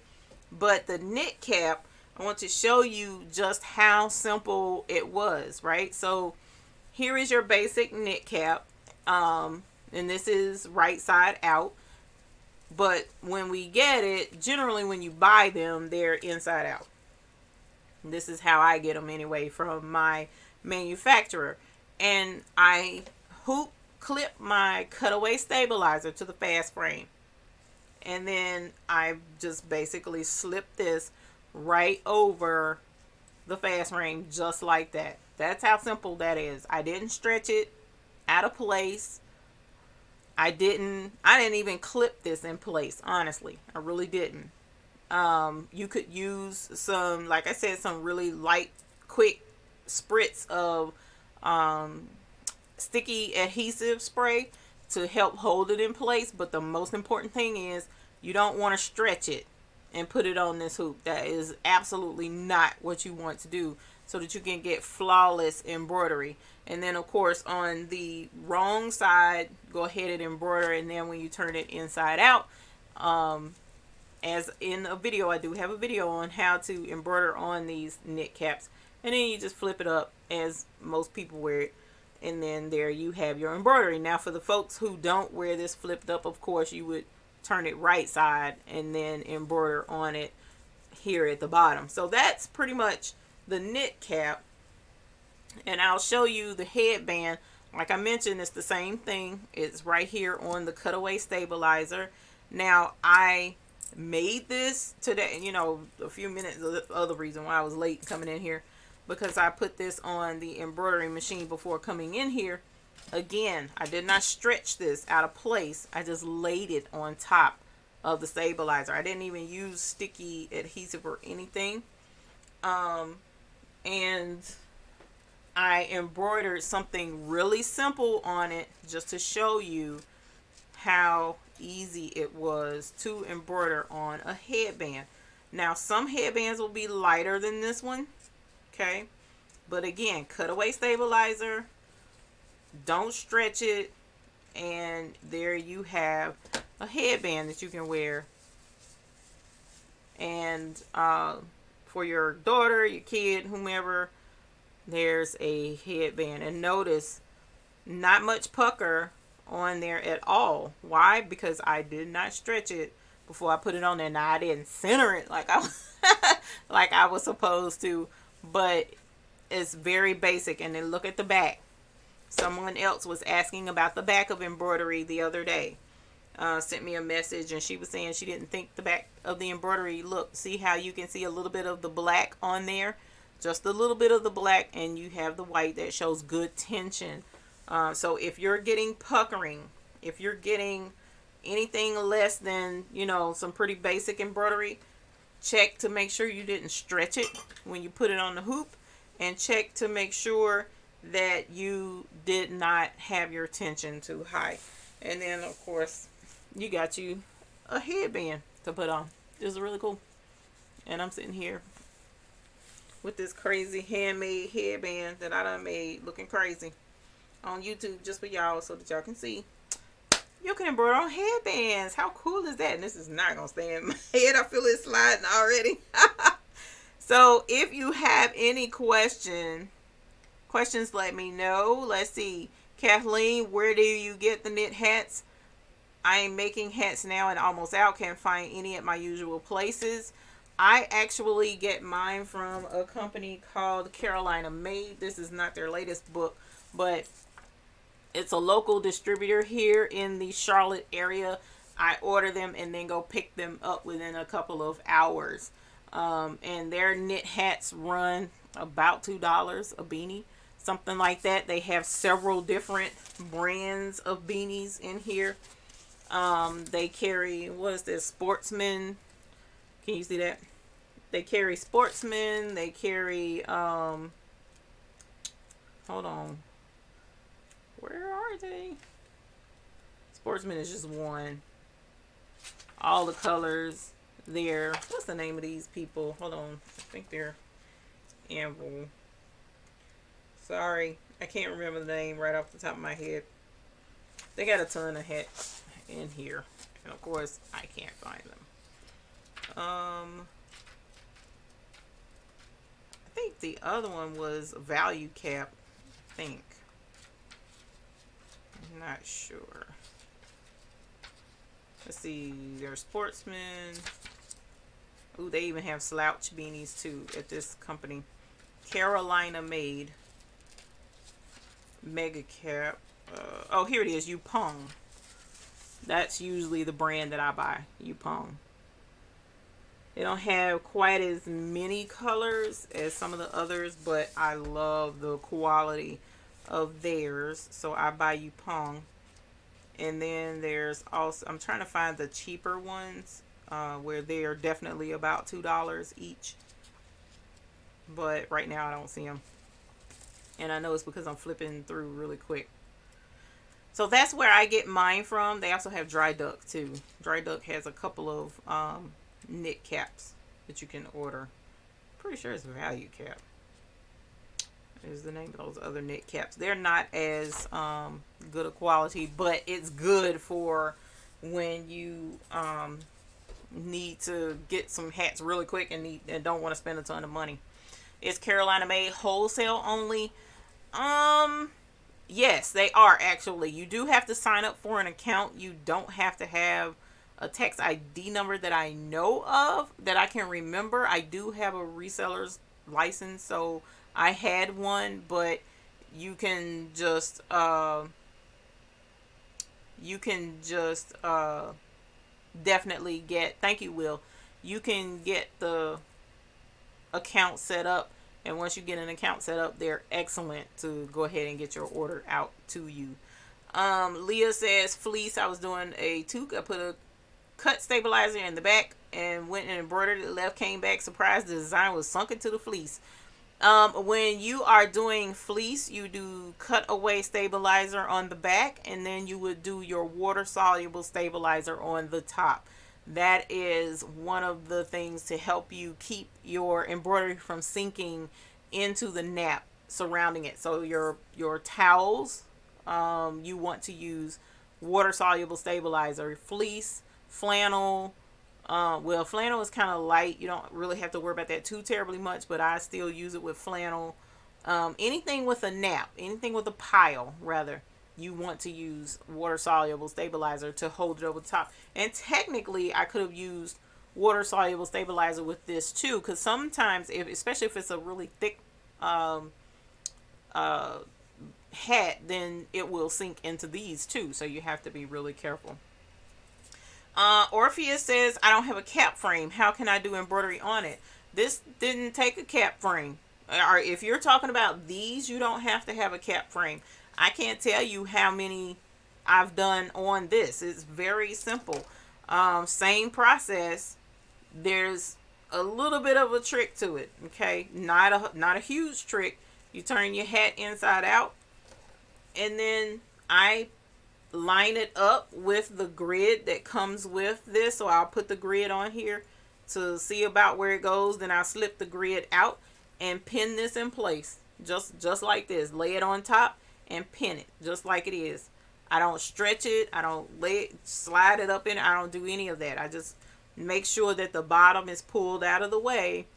Speaker 1: But the knit cap, I want to show you just how simple it was, right? So here is your basic knit cap, and this is right side out. But when we get it, generally when you buy them, they're inside out. This is how I get them anyway from my manufacturer. and I hoop clip my cutaway stabilizer to the fast frame. And then I just basically slip this right over the fast frame just like that. That's how simple that is. I didn't stretch it out of place. I didn't even clip this in place, honestly. I really didn't. You could use some, like I said, some really light, quick spritz of sticky adhesive spray to help hold it in place. But the most important thing is you don't want to stretch it and put it on this hoop. That is absolutely not what you want to do, so that you can get flawless embroidery. And then of course on the wrong side, go ahead and embroider, and then when you turn it inside out, as in a video, I do have a video on how to embroider on these knit caps, and then you just flip it up as most people wear it, and then there you have your embroidery. Now for the folks who don't wear this flipped up, of course you would turn it right side and then embroider on it here at the bottom. So that's pretty much the knit cap. And I'll show you the headband. Like I mentioned, it's the same thing. It's right here on the cutaway stabilizer. Now I made this today, you know, a few minutes. The other reason why I was late coming in here, because I put this on the embroidery machine before coming in here. Again, I did not stretch this out of place. I just laid it on top of the stabilizer. I didn't even use sticky adhesive or anything. And I embroidered something really simple on it just to show you how easy it was to embroider on a headband. Now some headbands will be lighter than this one, okay? But again, cutaway stabilizer, don't stretch it, and there you have a headband that you can wear. And for your daughter, your kid, whomever, there's a headband. And notice, not much pucker on there at all. Why? Because I did not stretch it before I put it on there. Now I didn't center it like I like I was supposed to, but it's very basic. And then look at the back. Someone else was asking about the back of embroidery the other day. Sent me a message, and she was saying she didn't think the back of the embroidery looked. See how you can see a little bit of the black on there? Just a little bit of the black, and you have the white that shows good tension. So if you're getting puckering, if you're getting anything less than, you know, some pretty basic embroidery, check to make sure you didn't stretch it when you put it on the hoop, and check to make sure that you did not have your tension too high. And then of course you got you a headband to put on. This is really cool. And I'm sitting here with this crazy handmade headband that I done made, looking crazy on YouTube just for y'all, so that y'all can see you can embroider on headbands. How cool is that? And this is not gonna stay in my head. I feel it sliding already. So if you have any questions, let me know. Let's see. Kathleen, where do you get the knit hats? I am making hats now and almost out. Can't find any at my usual places. I actually get mine from a company called Carolina Made. This is not their latest book, but it's a local distributor here in the Charlotte area. I order them and then go pick them up within a couple of hours. And their knit hats run about $2 a beanie, something like that. They have several different brands of beanies in here. They carry, what is this, Sportsman? Can you see that? They carry Sportsman. They carry, hold on. Where are they? Sportsman is just one. All the colors there. What's the name of these people? Hold on. I think they're Anvil. Sorry. I can't remember the name right off the top of my head. They got a ton of hats in here. And of course, I can't find them. I think the other one was Value Cap. I think. I'm not sure. Let's see. There's Sportsman. Ooh, they even have slouch beanies too at this company. Carolina Made. mega cap. Oh, here it is, Yupeng. That's usually the brand that I buy, Yupeng. They don't have quite as many colors as some of the others, but I love the quality of theirs, so I buy Yupeng. And then there's also, I'm trying to find the cheaper ones, where they are definitely about $2 each. But right now I don't see them. And I know it's because I'm flipping through really quick. So that's where I get mine from. They also have Dry Duck too. Dry Duck has a couple of knit caps that you can order. Pretty sure it's Value Cap is the name of those other knit caps. They're not as good a quality, but it's good for when you need to get some hats really quick and don't want to spend a ton of money. It's Carolina made, wholesale only. Yes, they are actually. You do have to sign up for an account. You don't have to have a tax ID number that I know of, that I can remember. I do have a reseller's license, so I had one, but you can just definitely get, thank you, Will. You can get the account set up, and once you get an account set up, they're excellent to go ahead and get your order out to you. Leah says fleece. I was doing a toque. I put a cut stabilizer in the back and went and embroidered it. Left, came back, surprised the design was sunk into the fleece. When you are doing fleece, you do cutaway stabilizer on the back, and then you would do your water soluble stabilizer on the top. That is one of the things to help you keep your embroidery from sinking into the nap surrounding it. So your towels, you want to use water soluble stabilizer. Fleece, flannel, well, flannel is kind of light. You don't really have to worry about that too terribly much, but I still use it with flannel. Anything with a nap, anything with a pile rather, you want to use water soluble stabilizer to hold it over the top. And technically I could have used water soluble stabilizer with this too, because sometimes, especially if it's a really thick hat, then it will sink into these too, so you have to be really careful. Orpheus says, I don't have a cap frame. How can I do embroidery on it? This didn't take a cap frame. Or if you're talking about these, you don't have to have a cap frame. I can't tell you how many I've done on this. It's very simple. Same process. There's a little bit of a trick to it. Okay, not a huge trick. You turn your hat inside out, and then I line it up with the grid that comes with this. So I'll put the grid on here to see about where it goes. Then I'll slip the grid out and pin this in place, just like this. Lay it on top and pin it just like it is. I don't stretch it. I don't slide it up in it. I don't do any of that. I just make sure that the bottom is pulled out of the way,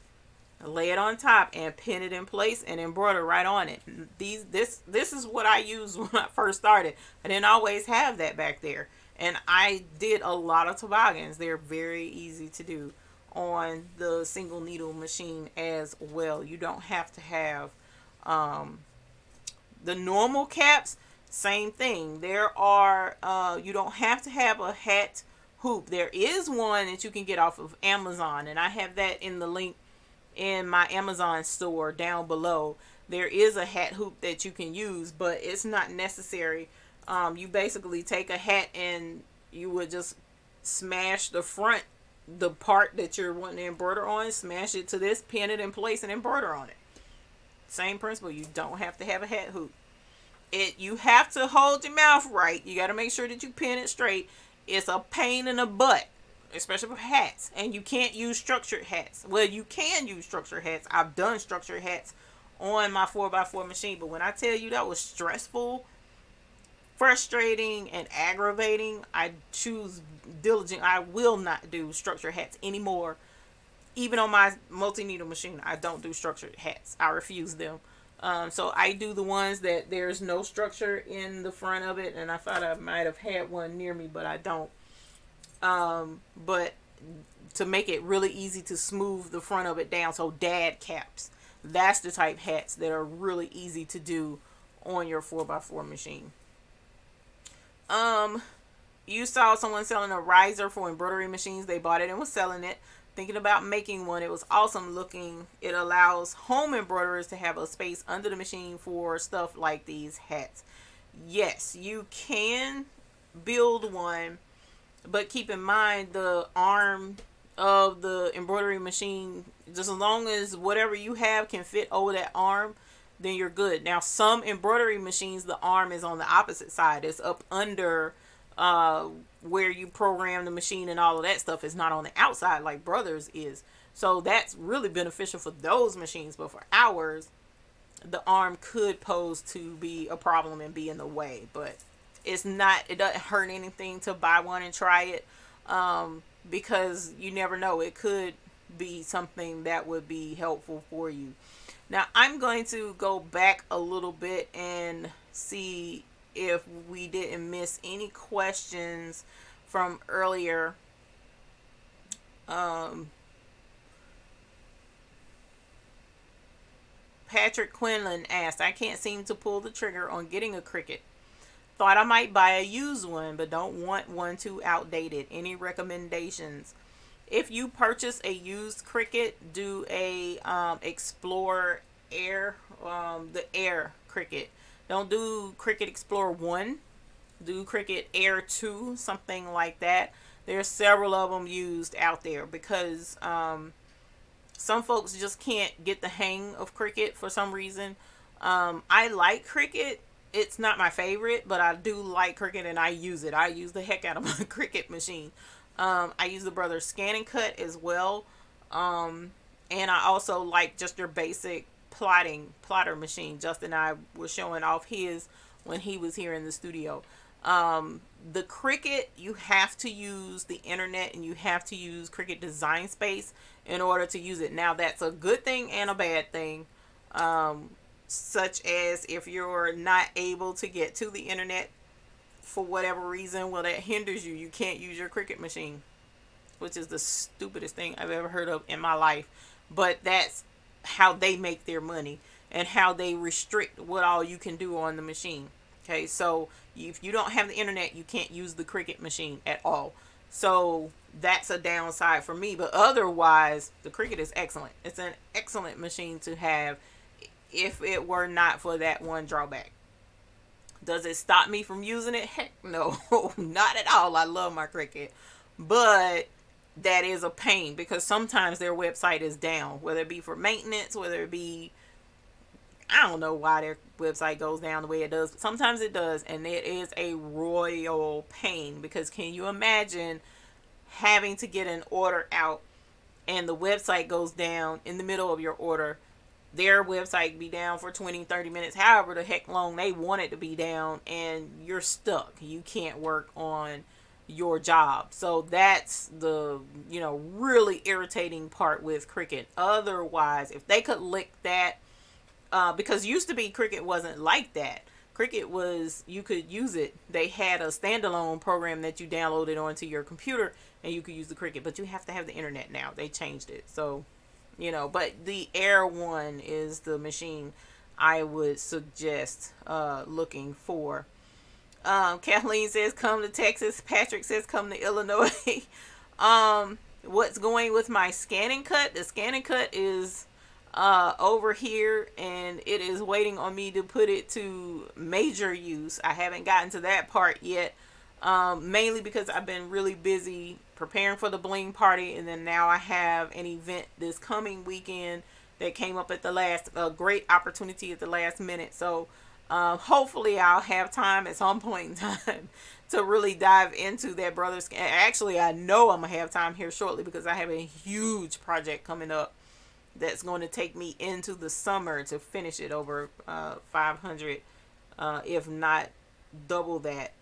Speaker 1: lay it on top, and pin it in place and embroider right on it. This is what I used when I first started. I didn't always have that back there, and I did a lot of toboggans. They're very easy to do on the single needle machine as well. You don't have to have the normal caps. Same thing. There are you don't have to have a hat hoop. There is one that you can get off of Amazon, and I have that in the link in my Amazon store down below. There is a hat hoop that you can use, but it's not necessary. You basically take a hat and you would just smash the front, the part that you're wanting to embroider on, smash it to this, pin it in place, and embroider on it. Same principle. You don't have to have a hat hoop. You have to hold your mouth right. You got to make sure that you pin it straight. It's a pain in the butt, especially for hats. And you can't use structured hats. Well, you can use structured hats. I've done structured hats on my 4x4 machine, but when I tell you that was stressful, frustrating, and aggravating, I choose diligent. I will not do structured hats anymore. Even on my multi-needle machine, I don't do structured hats. I refuse them. So I do the ones that there's no structure in the front of it, and I thought I might have had one near me, but I don't. But to make it really easy to smooth the front of it down, so dad caps, that's the type hats that are really easy to do on your 4x4 machine. You saw someone selling a riser for embroidery machines. They bought it and was selling it. Thinking about making one. It was awesome looking. It allows home embroiderers to have a space under the machine for stuff like these hats. Yes, you can build one, but keep in mind the arm of the embroidery machine, just as long as whatever you have can fit over that arm, then you're good. Now, some embroidery machines, the arm is on the opposite side. It's up under where you program the machine and all of that stuff. Is not on the outside like Brothers is. So that's really beneficial for those machines. But for ours, the arm could pose to be a problem and be in the way. But it's not, it doesn't hurt anything to buy one and try it, because you never know. It could be something that would be helpful for you. Now, I'm going to go back a little bit and see if we didn't miss any questions from earlier. Patrick Quinlan asked, I can't seem to pull the trigger on getting a Cricut. Thought I might buy a used one, but don't want one too outdated. Any recommendations? If you purchase a used Cricut, do a Explorer Air, the Air Cricut. Don't do Cricut Explorer 1. Do Cricut Air 2, something like that. There's several of them used out there because some folks just can't get the hang of Cricut for some reason. I like Cricut. It's not my favorite, but I do like Cricut and I use it. I use the heck out of my Cricut machine. I use the Brothers Scan and Cut as well. And I also like just your basic plotter machine. Justin and I were showing off his when he was here in the studio. The Cricut, you have to use the internet and you have to use Cricut Design Space in order to use it. Now, that's a good thing and a bad thing. Such as if you're not able to get to the internet for whatever reason, well, that hinders you. You can't use your Cricut machine, which is the stupidest thing I've ever heard of in my life. But that's how they make their money and how they restrict what all you can do on the machine. Okay, so if you don't have the internet, you can't use the Cricut machine at all. So that's a downside for me. But otherwise, the Cricut is excellent. It's an excellent machine to have if it were not for that one drawback. Does it stop me from using it? Heck no, not at all. I love my Cricut. But that is a pain because sometimes their website is down, whether it be for maintenance, whether it be, I don't know why their website goes down the way it does, but sometimes it does, and it is a royal pain because can you imagine having to get an order out and the website goes down in the middle of your order? Their website be down for 20-30 minutes, however the heck long they want it to be down, and you're stuck. You can't work on your job. So that's the, really irritating part with Cricut. Otherwise, if they could lick that, because used to be Cricut wasn't like that. Cricut was, you could use it. They had a standalone program that you downloaded onto your computer and you could use the Cricut, but you have to have the internet now. They changed it. So, but the Air one is the machine I would suggest looking for. Kathleen says come to Texas. Patrick says come to Illinois. What's going with my Scan and Cut? The Scan and Cut is over here and it is waiting on me to put it to major use. I haven't gotten to that part yet, mainly because I've been really busy preparing for the bling party, and then now I have an event this coming weekend that came up at the last, a great opportunity at the last minute. So hopefully I'll have time at some point in time to really dive into that Brothers. Actually, I know I'm gonna have time here shortly because I have a huge project coming up that's going to take me into the summer to finish it, over 500 if not double that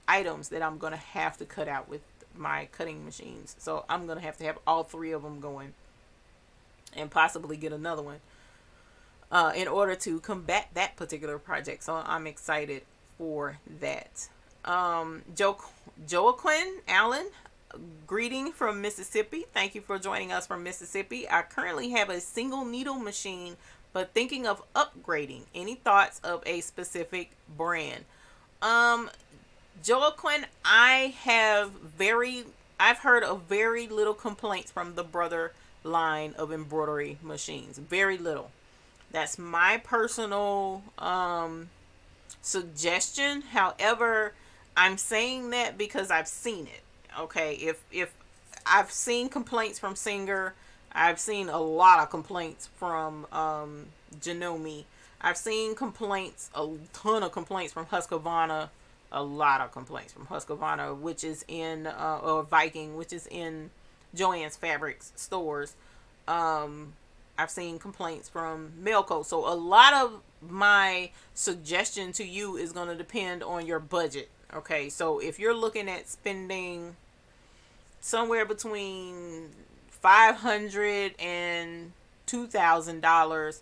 Speaker 1: items that I'm going to have to cut out with my cutting machines. So I'm going to have all three of them going and possibly get another one in order to combat that particular project. So I'm excited for that. Joaquin Allen, greeting from Mississippi. Thank you for joining us from Mississippi. I currently have a single needle machine but thinking of upgrading. Any thoughts of a specific brand? Joaquin, I've heard of very little complaints from the Brother line of embroidery machines. Very little. That's my personal suggestion. However, I'm saying that because I've seen it. Okay, if I've seen complaints from Singer, I've seen a lot of complaints from Janome. I've seen complaints, a ton of complaints from Husqvarna, a lot of complaints from Husqvarna, which is in or Viking, which is in Joann's Fabrics stores. I've seen complaints from Melco. So a lot of my suggestion to you is going to depend on your budget. Okay, so if you're looking at spending somewhere between $500 and $2,000,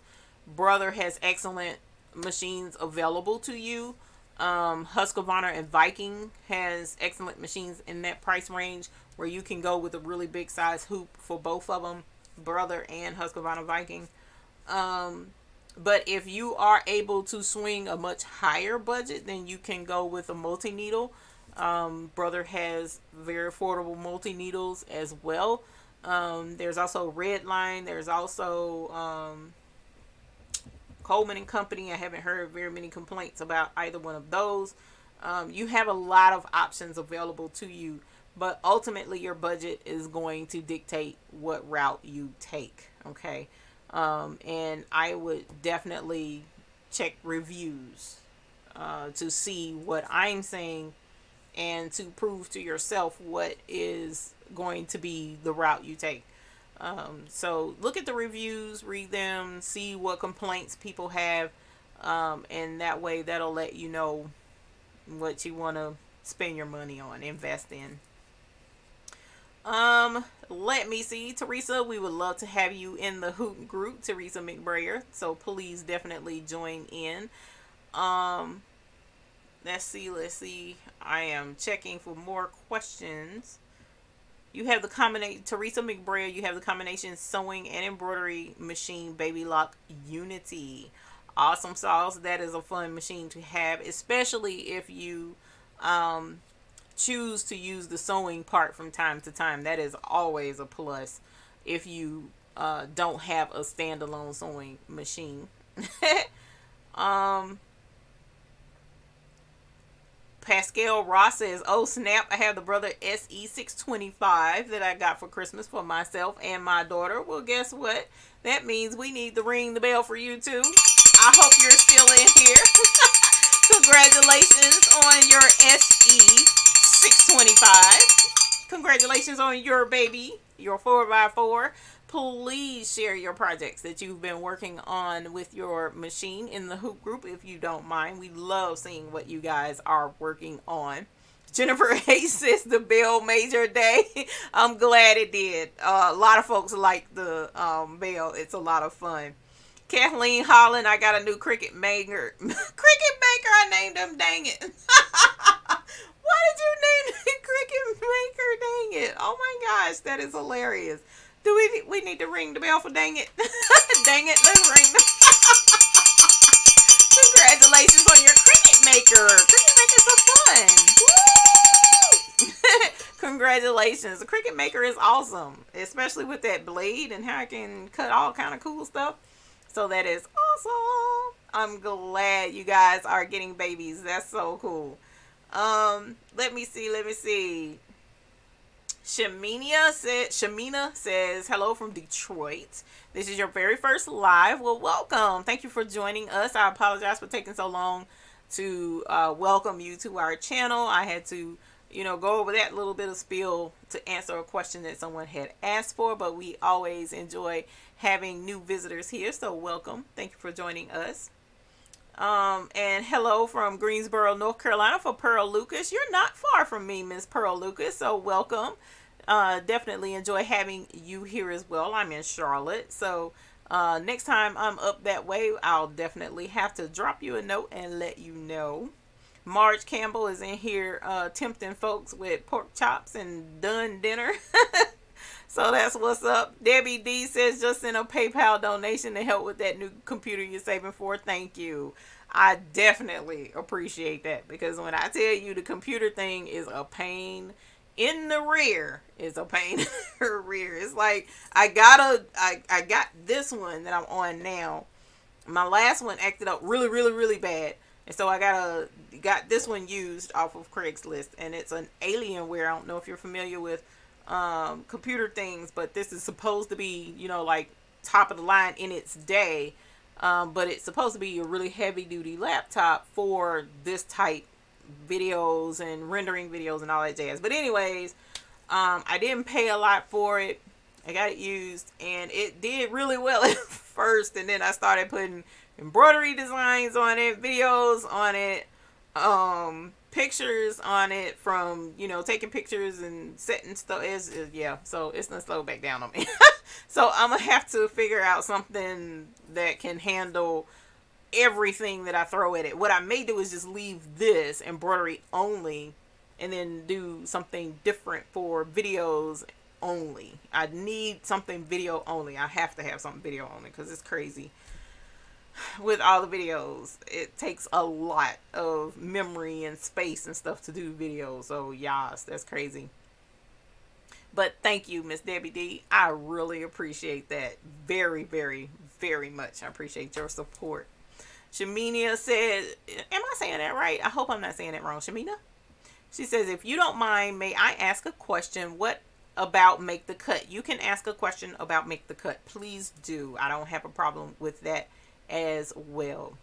Speaker 1: Brother has excellent machines available to you. Husqvarna and Viking has excellent machines in that price range where you can go with a really big size hoop for both of them, Brother and Husqvarna Viking. But if you are able to swing a much higher budget, then you can go with a multi-needle. Brother has very affordable multi-needles as well. There's also Redline. There's also Coleman and Company. I haven't heard very many complaints about either one of those. You have a lot of options available to you, but ultimately your budget is going to dictate what route you take. Okay. And I would definitely check reviews to see what I'm saying and to prove to yourself what is going to be the route you take. So look at the reviews, read them, see what complaints people have, and that way that'll let you know what you want to spend your money on, invest in. Let me see, Teresa, we would love to have you in the hoop group, Teresa McBrayer, so please definitely join in. Let's see, I am checking for more questions. You have the combination, Teresa McBrayer, you have the combination sewing and embroidery machine, Baby Lock Unity. Awesome sauce. That is a fun machine to have, especially if you choose to use the sewing part from time to time. That is always a plus if you don't have a standalone sewing machine. Pascal Ross says, oh snap, I have the Brother SE625 that I got for Christmas for myself and my daughter. Well, guess what? That means we need to ring the bell for you too. I hope you're still in here. Congratulations on your SE625. Congratulations on your baby, your 4x4. Please share your projects that you've been working on with your machine in the hoop group if you don't mind. We love seeing what you guys are working on. Jennifer Hayes says the bell made your day. I'm glad it did. A lot of folks like the bell. It's a lot of fun. Kathleen Holland, I got a new Cricut maker. Cricut maker, I named him, dang it. Why did you name it Cricut maker, dang it? Oh my gosh, that is hilarious. Do we need to ring the bell for dang it? Dang it, let's ring the Congratulations on your Cricut maker. Cricut makers are fun. Woo! Congratulations. The Cricut maker is awesome, especially with that blade and how it can cut all kind of cool stuff. So that is awesome. I'm glad you guys are getting babies. That's so cool. Let me see. Shamina says, hello from Detroit. This is your very first live. Well, welcome. Thank you for joining us. I apologize for taking so long to welcome you to our channel. I had to, go over that little bit of spiel to answer a question that someone had asked for, but we always enjoy having new visitors here. So welcome. Thank you for joining us. And hello from Greensboro, North Carolina for Pearl Lucas. You're not far from me, Miss Pearl Lucas, so welcome. Definitely enjoy having you here as well. I'm in Charlotte, so next time I'm up that way, I'll definitely have to drop you a note and let you know. Marge Campbell is in here tempting folks with pork chops and done dinner. So that's what's up. Debbie D says just send a PayPal donation to help with that new computer you're saving for. Thank you. I definitely appreciate that, because when I tell you the computer thing is a pain in the rear, it's a pain in the rear. It's like I got this one that I'm on now. My last one acted up really bad, and so I got this one used off of Craigslist, and it's an Alienware. I don't know if you're familiar with computer things, but this is supposed to be, you know, like top of the line in its day, but it's supposed to be a really heavy duty laptop for this type videos and rendering videos and all that jazz. But anyways, I didn't pay a lot for it. I got it used, and it did really well at first, and then I started putting embroidery designs on it, videos on it, pictures on it from, you know, taking pictures and setting stuff. Yeah, so it's gonna slow back down on me. So I'm gonna have to figure out something that can handle everything that I throw at it. What I may do is just leave this embroidery only, and then do something different for videos only. I need something video only. I have to have something video only, because it's crazy with all the videos. It takes a lot of memory and space and stuff to do videos. So yes, that's crazy. But thank you, Miss Debbie D. I really appreciate that very much. I appreciate your support. Shamina said, am I saying that right? I hope I'm not saying it wrong. Shamina? She says, if you don't mind, may I ask a question? What about Make the Cut? You can ask a question about Make the Cut. Please do. I don't have a problem with that as well.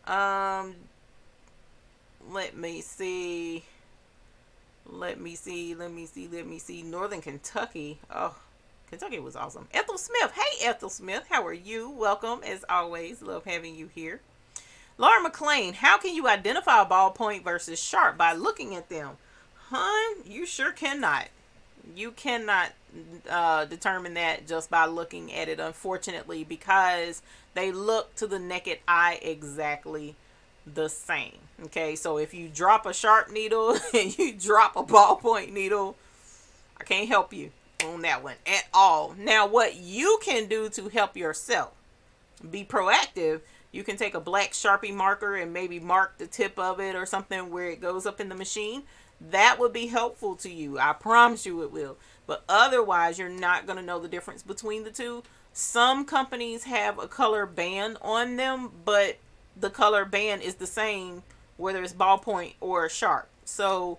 Speaker 1: Let me see. Northern Kentucky. Oh, Kentucky was awesome. Ethel Smith. Hey, Ethel Smith. How are you? Welcome, as always. Love having you here. Laura McLean. How can you identify a ballpoint versus sharp? By looking at them. Hun, you sure cannot. You cannot determine that just by looking at it, unfortunately, because they look to the naked eye exactly the same. Okay, so if you drop a sharp needle and you drop a ballpoint needle, I can't help you on that one at all. Now, what you can do to help yourself be proactive, you can take a black Sharpie marker and maybe mark the tip of it or something where it goes up in the machine. That would be helpful to you. I promise you it will. But otherwise, you're not going to know the difference between the two. Some companies have a color band on them, but the color band is the same whether it's ballpoint or sharp. So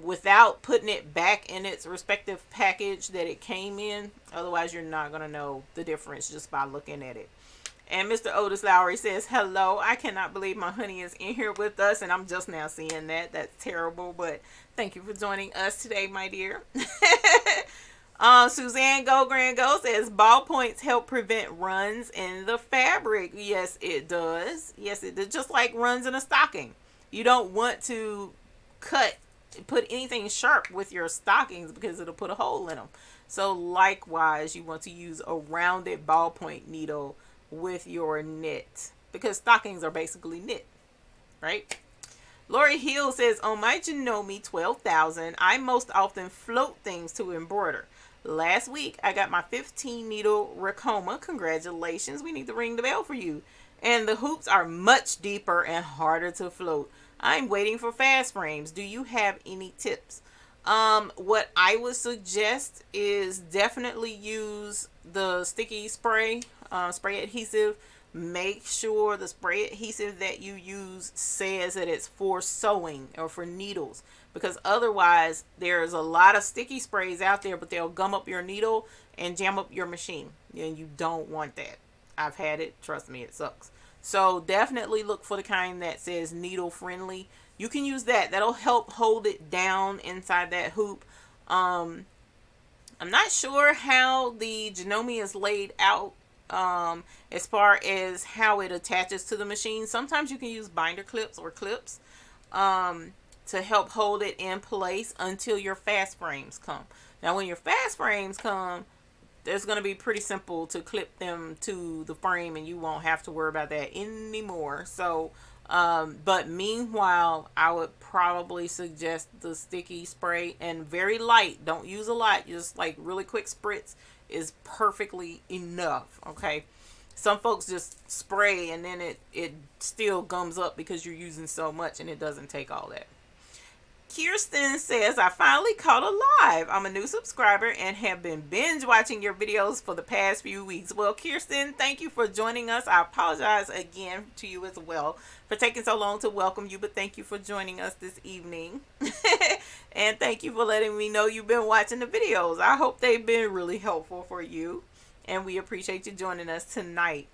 Speaker 1: without putting it back in its respective package that it came in, otherwise you're not going to know the difference just by looking at it. And Mr. Otis Lowry says, hello, I cannot believe my honey is in here with us, and I'm just now seeing that. That's terrible, but thank you for joining us today, my dear. Suzanne Go Grand Go says, ballpoints help prevent runs in the fabric. Yes, it does. Yes, it does. Just like runs in a stocking. You don't want to put anything sharp with your stockings because it'll put a hole in them. So likewise, you want to use a rounded ballpoint needle with your knit, because stockings are basically knit, right? Lori Hill says, on my Janome 12,000, I most often float things to embroider. Last week, I got my 15 needle Racoma. Congratulations. We need to ring the bell for you. And the hoops are much deeper and harder to float. I'm waiting for fast frames. Do you have any tips? What I would suggest is definitely use the sticky spray, spray adhesive. Make sure the spray adhesive that you use says that it's for sewing or for needles, because otherwise there's a lot of sticky sprays out there, but they'll gum up your needle and jam up your machine, and you don't want that. I've had it. Trust me, it sucks. So definitely look for the kind that says needle friendly. You can use that. That'll help hold it down inside that hoop. I'm not sure how the Janome is laid out as far as how it attaches to the machine. Sometimes you can use binder clips or clips to help hold it in place until your fast frames come. Now, when your fast frames come, it's going to be pretty simple to clip them to the frame, and you won't have to worry about that anymore. So But meanwhile, I would probably suggest the sticky spray, and very light. Don't use a lot. Just like really quick spritz is perfectly enough. Okay. Some folks just spray and then it still gums up because you're using so much, and it doesn't take all that. Kirsten says, I finally caught alive. I'm a new subscriber and have been binge watching your videos for the past few weeks. Well, Kirsten, thank you for joining us. I apologize again to you as well for taking so long to welcome you, but thank you for joining us this evening. And thank you for letting me know you've been watching the videos. I hope they've been really helpful for you, and we appreciate you joining us tonight.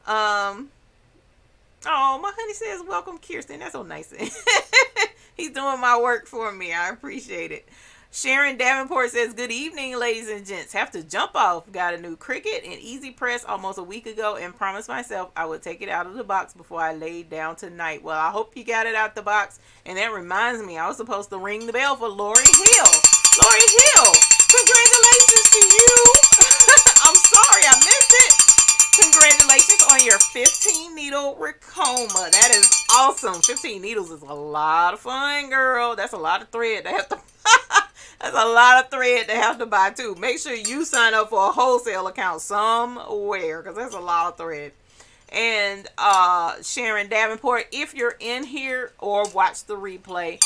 Speaker 1: Oh, my honey says, welcome, Kirsten. That's so nice. He's doing my work for me. I appreciate it. Sharon Davenport says, good evening, ladies and gents. Have to jump off. Got a new Cricut and Easy Press almost a week ago and promised myself I would take it out of the box before I laid down tonight. Well, I hope you got it out the box. And that reminds me, I was supposed to ring the bell for Lori Hill. Lori Hill, congratulations to you. I'm sorry I missed it. Congratulations on your 15 needle Ricoma. That is awesome. 15 needles is a lot of fun, girl. That's a lot of thread to have to that's a lot of thread to have to buy too. Make sure you sign up for a wholesale account somewhere, because that's a lot of thread. And Sharon Davenport, if you're in here or watch the replay,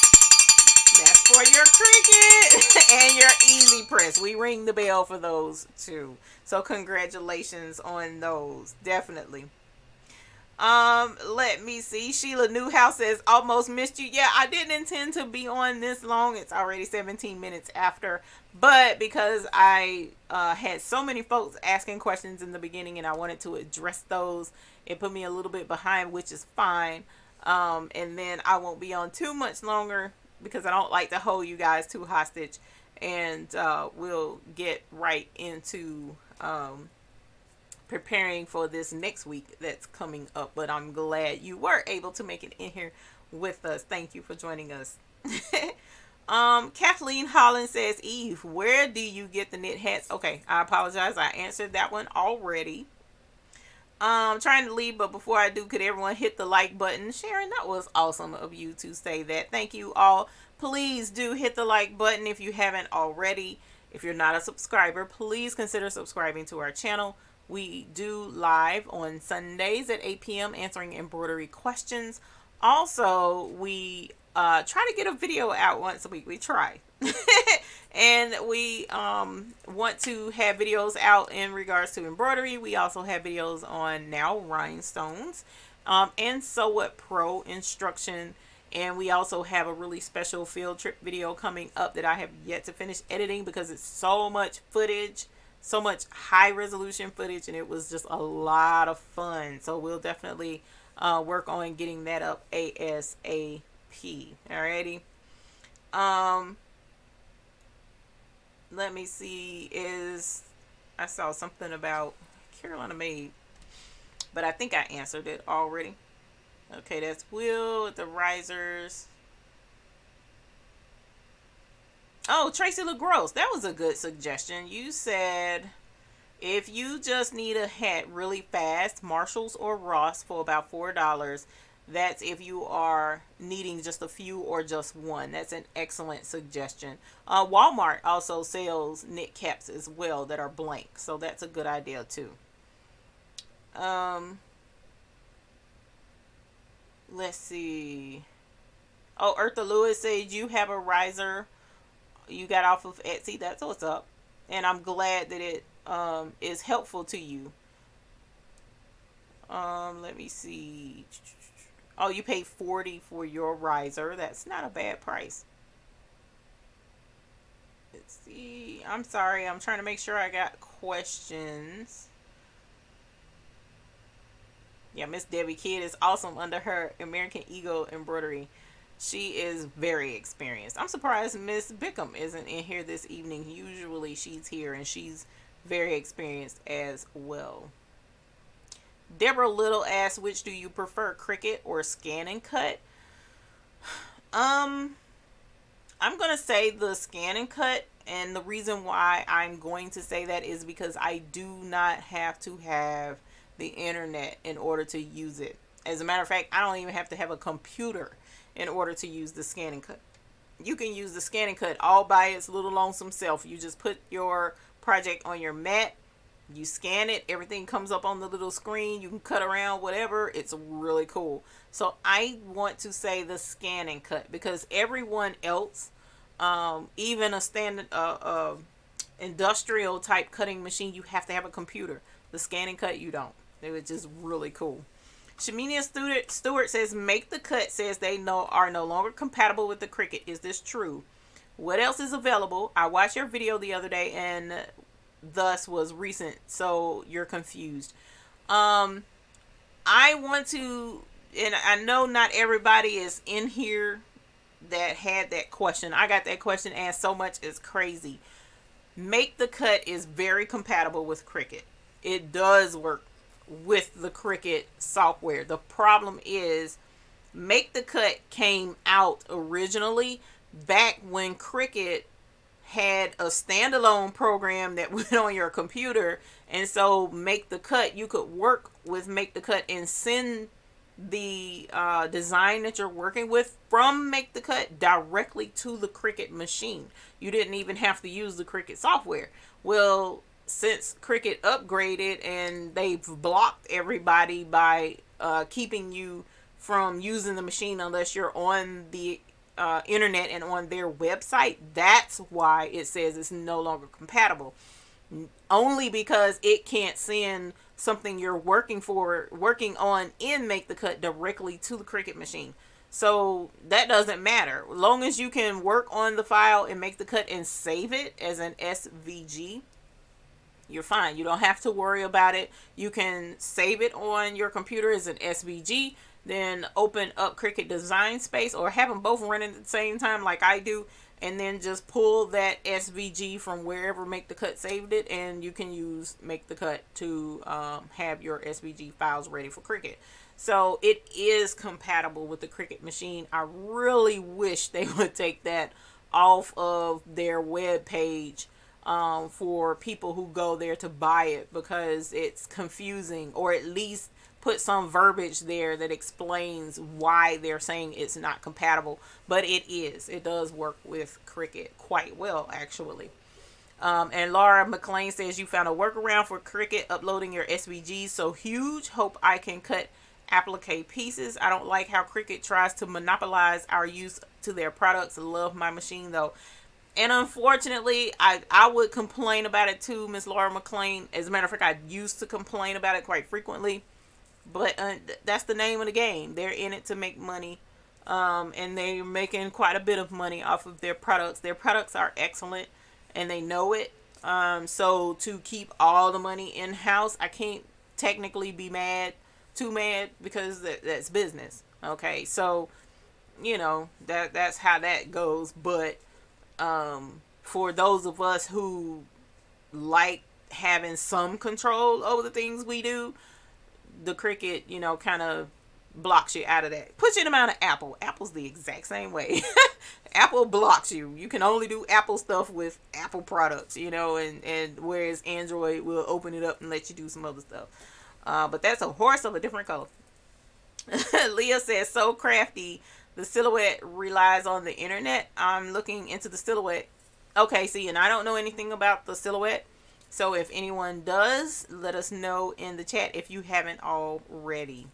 Speaker 1: that's for your Cricut and your Easy Press. We ring the bell for those too. So congratulations on those. Definitely. Let me see. Sheila Newhouse says, almost missed you. Yeah, I didn't intend to be on this long. It's already 17 minutes after. But because I had so many folks asking questions in the beginning and I wanted to address those, it put me a little bit behind, which is fine. And then I won't be on too much longer because I don't like to hold you guys too hostage. And we'll get right into preparing for this next week that's coming up. But I'm glad you were able to make it in here with us. Thank you for joining us. Kathleen Holland says, Eve, where do you get the knit hats? Okay, I apologize. I answered that one already. Trying to leave, but before I do, could everyone hit the like button? Sharon, that was awesome of you to say that. Thank you all. Please do hit the like button if you haven't already. If you're not a subscriber, please consider subscribing to our channel. We do live on Sundays at 8 p.m. answering embroidery questions. Also, we try to get a video out once a week. We try. And we want to have videos out in regards to embroidery. We also have videos on now Rhinestones and Sew What Pro instruction. And we also have a really special field trip video coming up that I have yet to finish editing because it's so much footage, so much high resolution footage, and it was just a lot of fun. So we'll definitely work on getting that up ASAP. Alrighty. Let me see, I saw something about Carolina Maid, but I think I answered it already. Okay, that's Will with the risers. Oh, Tracy LaGrosse, that was a good suggestion. You said if you just need a hat really fast, Marshalls or Ross for about $4. That's if you are needing just a few or just one. That's an excellent suggestion. Walmart also sells knit caps as well that are blank, so that's a good idea too. Let's see. Oh, Eartha Lewis says you have a riser you got off of Etsy. That's what's up, and I'm glad that it is helpful to you. Let me see. Oh, you paid $40 for your riser. That's not a bad price. Let's see. I'm sorry. I'm trying to make sure I got questions. Yeah, Miss Debbie Kidd is awesome under her American Eagle embroidery. She is very experienced. I'm surprised Miss Bickham isn't in here this evening. Usually she's here and she's very experienced as well. Deborah Little asks, which do you prefer, Cricut or Scan and Cut? I'm going to say the Scan and Cut, and the reason why I'm going to say that is because I do not have to have the internet in order to use it. As a matter of fact, I don't even have to have a computer in order to use the scan and cut. You can use the scan and cut all by its little lonesome self. You just put your project on your mat, you scan it, everything comes up on the little screen, you can cut around, whatever. It's really cool. So I want to say the scan and cut, because everyone else, even a standard industrial type cutting machine, you have to have a computer. The scan and cut, you don't. It was just really cool. Shaminia Stewart says, Make the Cut says they are no longer compatible with the Cricut. Is this true? What else is available? I watched your video the other day and thus was recent, so you're confused. I want to, and I know not everybody is in here that had that question. I got that question asked so much, it's crazy. Make the Cut is very compatible with Cricut. It does work with the Cricut software. The problem is Make the Cut came out originally back when Cricut had a standalone program that went on your computer, and so Make the Cut, you could work with Make the Cut and send the design that you're working with from Make the Cut directly to the Cricut machine. You didn't even have to use the Cricut software. Well, since Cricut upgraded and they've blocked everybody by keeping you from using the machine unless you're on the internet and on their website, that's why it says it's no longer compatible. Only because it can't send something you're working on in Make the Cut directly to the Cricut machine. So that doesn't matter. As long as you can work on the file and Make the Cut and save it as an SVG, you're fine. You don't have to worry about it. You can save it on your computer as an SVG, then open up Cricut Design Space, or have them both running at the same time like I do, and then just pull that SVG from wherever Make the Cut saved it, and you can use Make the Cut to have your SVG files ready for Cricut. So it is compatible with the Cricut machine. I really wish they would take that off of their web page for people who go there to buy it, because it's confusing, or at least put some verbiage there that explains why they're saying it's not compatible. But it is. It does work with Cricut quite well, actually. And Laura McLean says, you found a workaround for Cricut uploading your SVGs. So huge. Hope I can cut applique pieces. I don't like how Cricut tries to monopolize our use to their products. Love my machine though. And unfortunately, I would complain about it too, Miss Laura McLean. As a matter of fact, I used to complain about it quite frequently. But that's the name of the game. They're in it to make money. And they're making quite a bit of money off of their products. Their products are excellent, and they know it. So to keep all the money in-house, I can't technically be too mad, because that's business. Okay, so, you know, that's how that goes. But for those of us who like having some control over the things we do, the Cricut, you know, kind of blocks you out of that. Puts you in the amount of Apple. Apple's the exact same way. Apple blocks you. You can only do Apple stuff with Apple products, you know, and whereas Android will open it up and let you do some other stuff. But that's a horse of a different color. Leah says, so crafty. The silhouette relies on the internet. I'm looking into the silhouette. Okay, see, and I don't know anything about the silhouette. So if anyone does, let us know in the chat if you haven't already.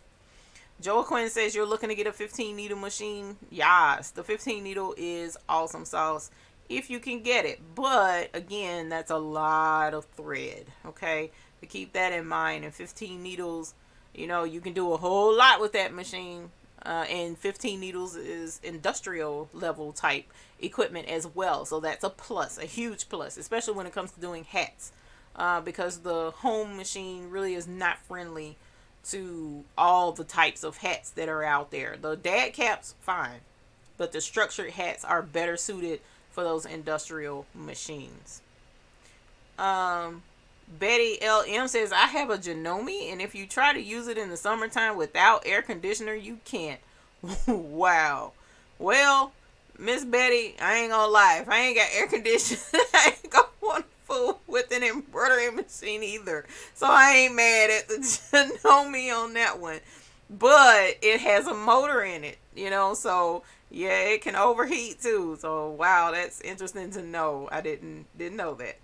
Speaker 1: Joel Quinn says, you're looking to get a 15 needle machine. Yes, the 15 needle is awesome sauce if you can get it. But again, that's a lot of thread. Okay, to keep that in mind. And 15 needles, you know, you can do a whole lot with that machine. And 15 needles is industrial level type equipment as well. So that's a plus, a huge plus, especially when it comes to doing hats. Because the home machine really is not friendly to all the types of hats that are out there. The dad caps, fine. But the structured hats are better suited for those industrial machines. Betty LM says, I have a Janome, and if you try to use it in the summertime without air conditioner, you can't. Wow. Well, Miss Betty, I ain't gonna lie. If I ain't got air conditioning, I ain't gonna want to fool with an embroidery machine either. So I ain't mad at the Janome on that one. but it has a motor in it, you know, so yeah, it can overheat too. So wow, that's interesting to know. I didn't know that.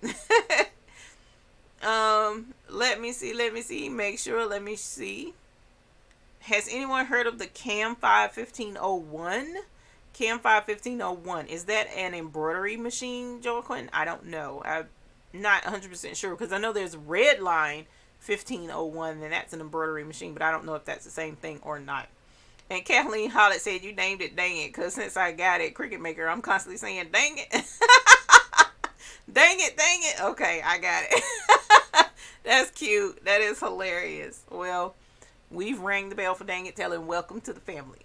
Speaker 1: Let me see, make sure, let me see. Has anyone heard of the Cam 5 1501? Cam 5 1501. Is that an embroidery machine, Joaquin? I don't know. I'm not 100% sure, because I know there's Redline 1501, and that's an embroidery machine, but I don't know if that's the same thing or not. And Kathleen Hollett said you named it Dang It, because since I got it, Cricut Maker, I'm constantly saying dang it. Dang it, dang it. Okay, I got it. That's cute. That is hilarious. Well, we've rang the bell for Dang It, telling welcome to the family.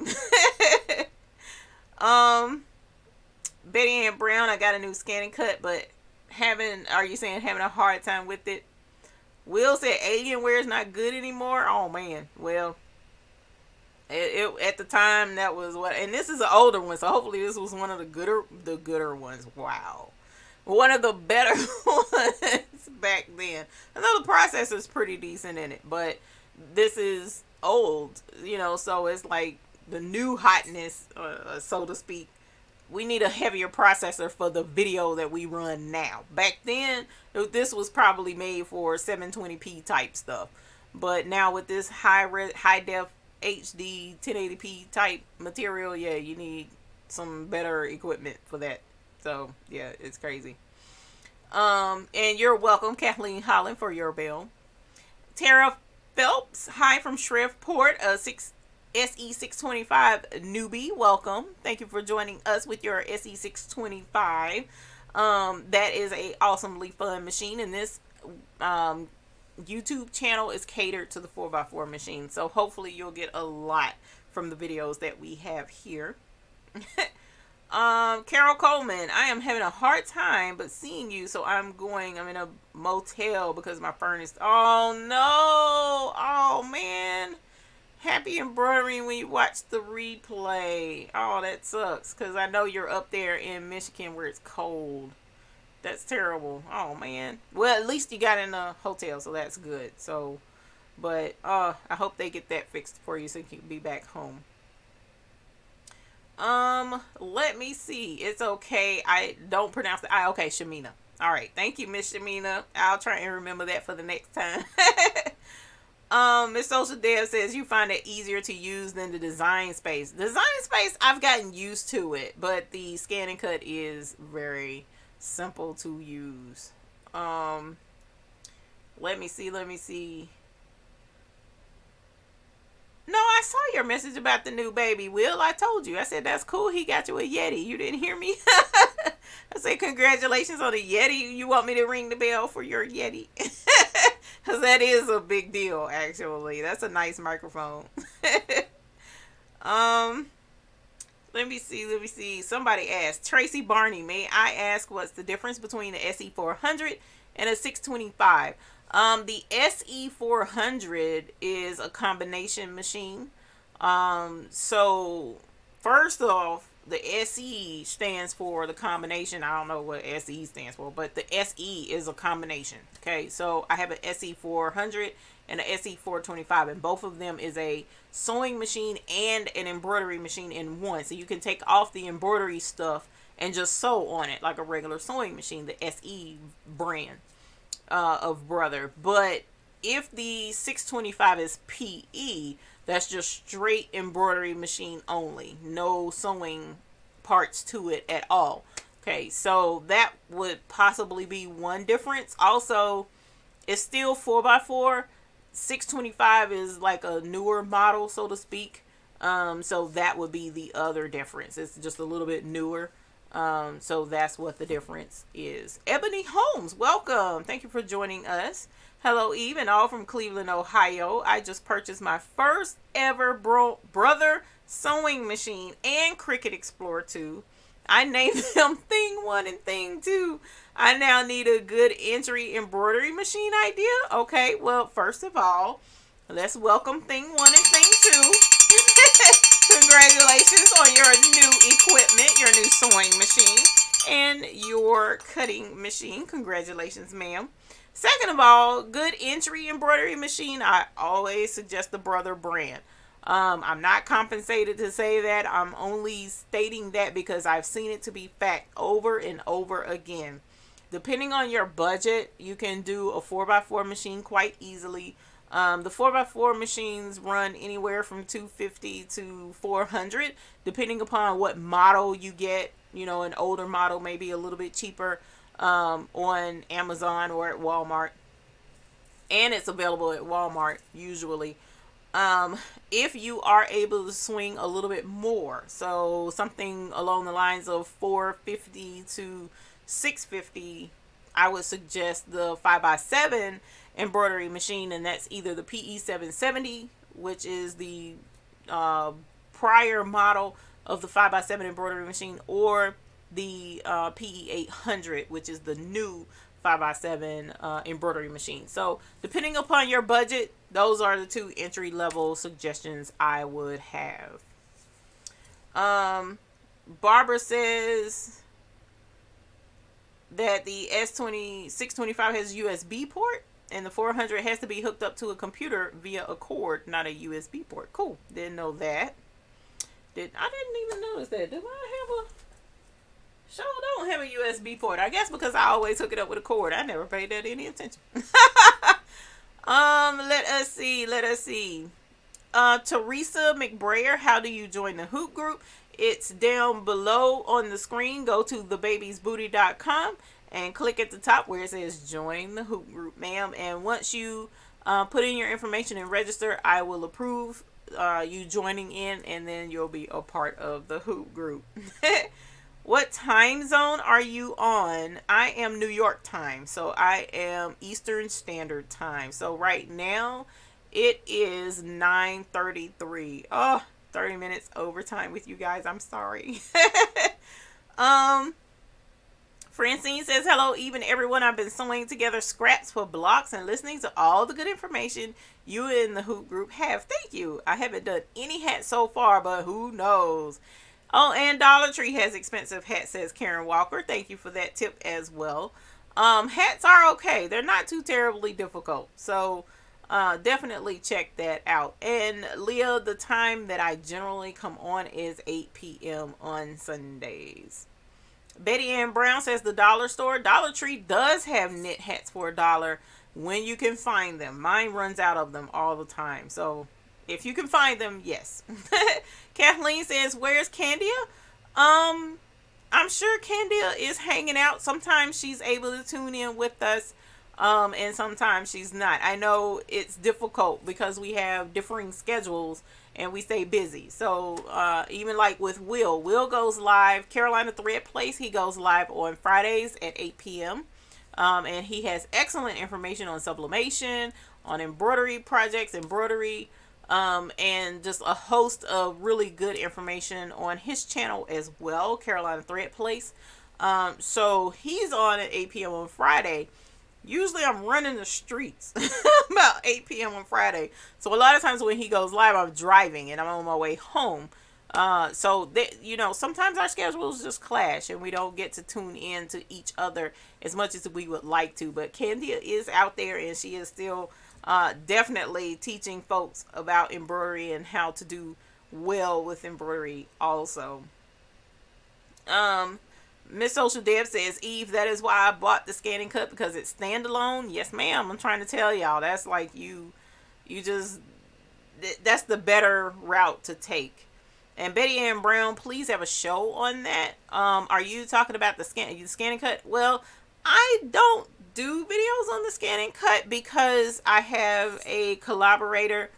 Speaker 1: Betty Ann Brown, I got a new scanning cut, but having a hard time with it? Will said Alienware is not good anymore. Oh man, well, it at the time that was what, and this is an older one, so hopefully this was one of the gooder ones. Wow, one of the better ones back then. I know the processor's pretty decent in it, but this is old, you know, so it's like the new hotness, so to speak. We need a heavier processor for the video that we run now. Back then, this was probably made for 720p type stuff. But now with this high def HD 1080p type material, yeah, you need some better equipment for that. So, yeah, it's crazy. And you're welcome, Kathleen Holland, for your bell. Tara Phelps, hi from Shreveport, SE625 newbie, welcome. Thank you for joining us with your SE625. That is a awesomely fun machine, and this YouTube channel is catered to the 4x4 machine, so hopefully you'll get a lot from the videos that we have here. Carol Coleman, I am having a hard time but seeing you, so I'm in a motel because my furnace. Oh no, oh man. Happy embroidering when you watch the replay. Oh, that sucks, because I know you're up there in Michigan where it's cold. That's terrible. Oh man. Well, at least you got in a hotel, so that's good. So, but I hope they get that fixed for you so you can be back home. Let me see. It's okay. I don't pronounce the I. Okay, Shamina. All right. Thank you, Miss Shamina. I'll try and remember that for the next time. Miss Social Dev says you find it easier to use than the Design Space. Design Space, I've gotten used to it, but the Scan and Cut is very simple to use. Let me see. No, I saw your message about the new baby, Will. I told you. I said, that's cool. He got you a Yeti. You didn't hear me? I said, congratulations on the Yeti. You want me to ring the bell for your Yeti? Because that is a big deal, actually. That's a nice microphone. Let me see. Somebody asked, Tracy Barney, may I ask what's the difference between the SE400 and a 625? The SE400 is a combination machine. So first off, the SE stands for the combination. I don't know what SE stands for, but the SE is a combination. Okay, so I have an SE400 and an SE425, and both of them is a sewing machine and an embroidery machine in one. So you can take off the embroidery stuff and just sew on it like a regular sewing machine, the SE brand of brother. But if the 625 is PE, that's just straight embroidery machine only, no sewing parts to it at all. Okay, so that would possibly be one difference. Also, it's still 4x4. 625 is like a newer model, so to speak. So that would be the other difference. It's just a little bit newer. So that's what the difference is. Ebony Holmes, welcome. Thank you for joining us. Hello, Eve, and all from Cleveland, Ohio. I just purchased my first ever brother sewing machine and Cricut Explorer 2. I named them Thing 1 and Thing 2. I now need a good entry embroidery machine idea. Okay, well, first of all, let's welcome Thing 1 and Thing 2. Congratulations on your new equipment, your new sewing machine, and your cutting machine. Congratulations, ma'am. Second of all, good entry embroidery machine. I always suggest the Brother brand. I'm not compensated to say that. I'm only stating that because I've seen it to be fact over and over again. Depending on your budget, you can do a 4x4 machine quite easily. The 4x4 machines run anywhere from $250 to $400, depending upon what model you get. You know, an older model may be a little bit cheaper on Amazon or at Walmart. And it's available at Walmart usually. If you are able to swing a little bit more, so something along the lines of $450 to $650, I would suggest the 5x7 embroidery machine, and that's either the PE 770, which is the prior model of the 5x7 embroidery machine, or the PE 800, which is the new 5x7 embroidery machine. So depending upon your budget, those are the two entry level suggestions I would have. Barbara says that the S625 has a USB port, and the 400 has to be hooked up to a computer via a cord, not a USB port. Cool. Didn't know that. I didn't even notice that. Do I have a... Sure don't have a USB port. I guess because I always hook it up with a cord. I never paid that any attention. Let us see. Teresa McBrayer, how do you join the hoop group? It's down below on the screen. Go to thebabiesbooty.com and click at the top where it says join the hoop group, ma'am. And once you put in your information and register, I will approve you joining in, and then you'll be a part of the hoop group. What time zone are you on? I am New York time, so I am Eastern Standard Time. So right now it is 9:33. Oh, 30 minutes overtime with you guys. I'm sorry. Francine says, hello, even everyone. I've been sewing together scraps for blocks and listening to all the good information you in the hoop group have. Thank you. I haven't done any hats so far, but who knows? Oh, and Dollar Tree has expensive hats, says Karen Walker. Thank you for that tip as well. Hats are okay. They're not too terribly difficult. So definitely check that out. And Leah, the time that I generally come on is 8 p.m. on Sundays. Betty Ann Brown says the dollar store. Dollar Tree does have knit hats for $1 when you can find them. Mine runs out of them all the time. So if you can find them, yes. Kathleen says, where's Candia? I'm sure Candia is hanging out. Sometimes she's able to tune in with us, and sometimes she's not. I know it's difficult because we have differing schedules and we stay busy. So even like with Will goes live, Carolina Thread Place, he goes live on Fridays at 8 p.m. And he has excellent information on sublimation, on embroidery projects, embroidery, and just a host of really good information on his channel as well, Carolina Thread Place. So he's on at 8 p.m. on Friday. Usually I'm running the streets about 8 p.m. on Friday. So a lot of times when he goes live, I'm driving and I'm on my way home. So you know, sometimes our schedules just clash and we don't get to tune in to each other as much as we would like to. But Candia is out there and she is still definitely teaching folks about embroidery and how to do well with embroidery also. Miss Social Deb says, Eve, that is why I bought the scan and cut, because it's standalone. Yes, ma'am. I'm trying to tell y'all, that's like that's the better route to take. And Betty Ann Brown, please have a show on that. Are you talking about the scan and cut? Well, I don't do videos on the scan and cut because I have a collaborator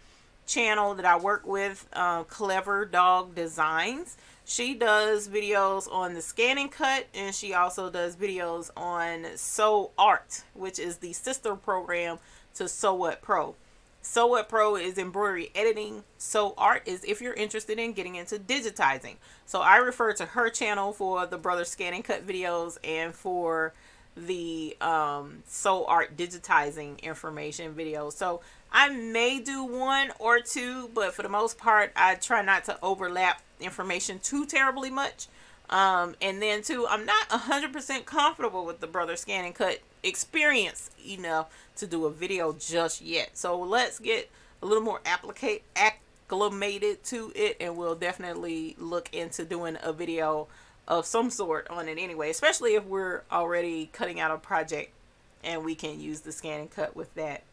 Speaker 1: channel that I work with, Clever Dog Designs. She does videos on the scan and cut, and she also does videos on Sew Art, which is the sister program to Sew What Pro. Sew What Pro is embroidery editing. Sew Art is if you're interested in getting into digitizing. So I refer to her channel for the brother scan and cut videos and for the Sew Art digitizing information videos. So I may do one or two, but for the most part, I try not to overlap information too terribly much. And then too, I'm not 100% comfortable with the brother scan and cut experience enough to do a video just yet. So let's get a little more acclimated to it, and we'll definitely look into doing a video of some sort on it anyway, especially if we're already cutting out a project and we can use the scan and cut with that.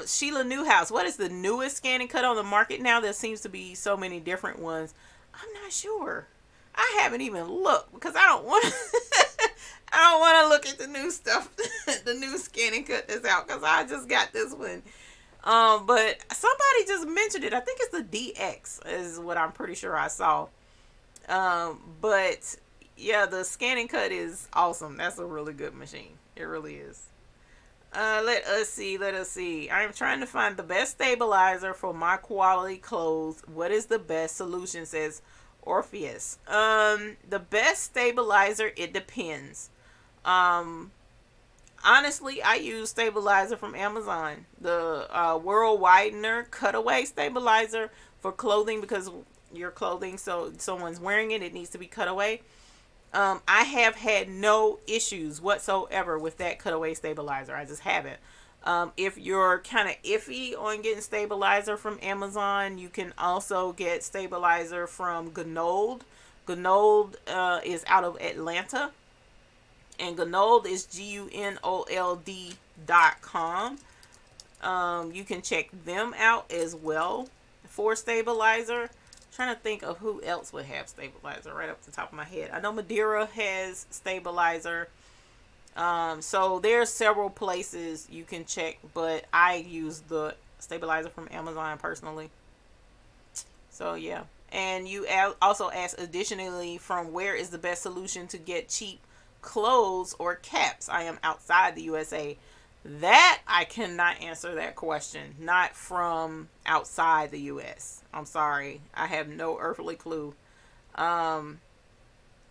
Speaker 1: Sheila Newhouse, what is the newest scan and cut on the market now? There seems to be so many different ones. I'm not sure. I haven't even looked because I don't want to I don't want to look at the new stuff, the new scan and cut that's out, because I just got this one. But somebody just mentioned it. I think it's the DX is what I'm pretty sure I saw. But yeah, the scan and cut is awesome. That's a really good machine. It really is. Let us see. I am trying to find the best stabilizer for my quality clothes. What is the best solution, says Orpheus. The best stabilizer, it depends. Honestly, I use stabilizer from Amazon. The World Widener cutaway stabilizer for clothing, because your clothing, so someone's wearing it, it needs to be cut away. I have had no issues whatsoever with that cutaway stabilizer. I just haven't. If you're kind of iffy on getting stabilizer from Amazon, you can also get stabilizer from Gnold. Gnold is out of Atlanta, and Gnold is GUNOLD.com. You can check them out as well for stabilizer. Trying to think of who else would have stabilizer right up the top of my head. I know Madeira has stabilizer. So there's several places you can check, but I use the stabilizer from Amazon personally. So yeah. And you also asked additionally, from where is the best solution to get cheap clothes or caps? I am outside the USA. That I cannot answer that question. Not from outside the US. I'm sorry. I have no earthly clue. Other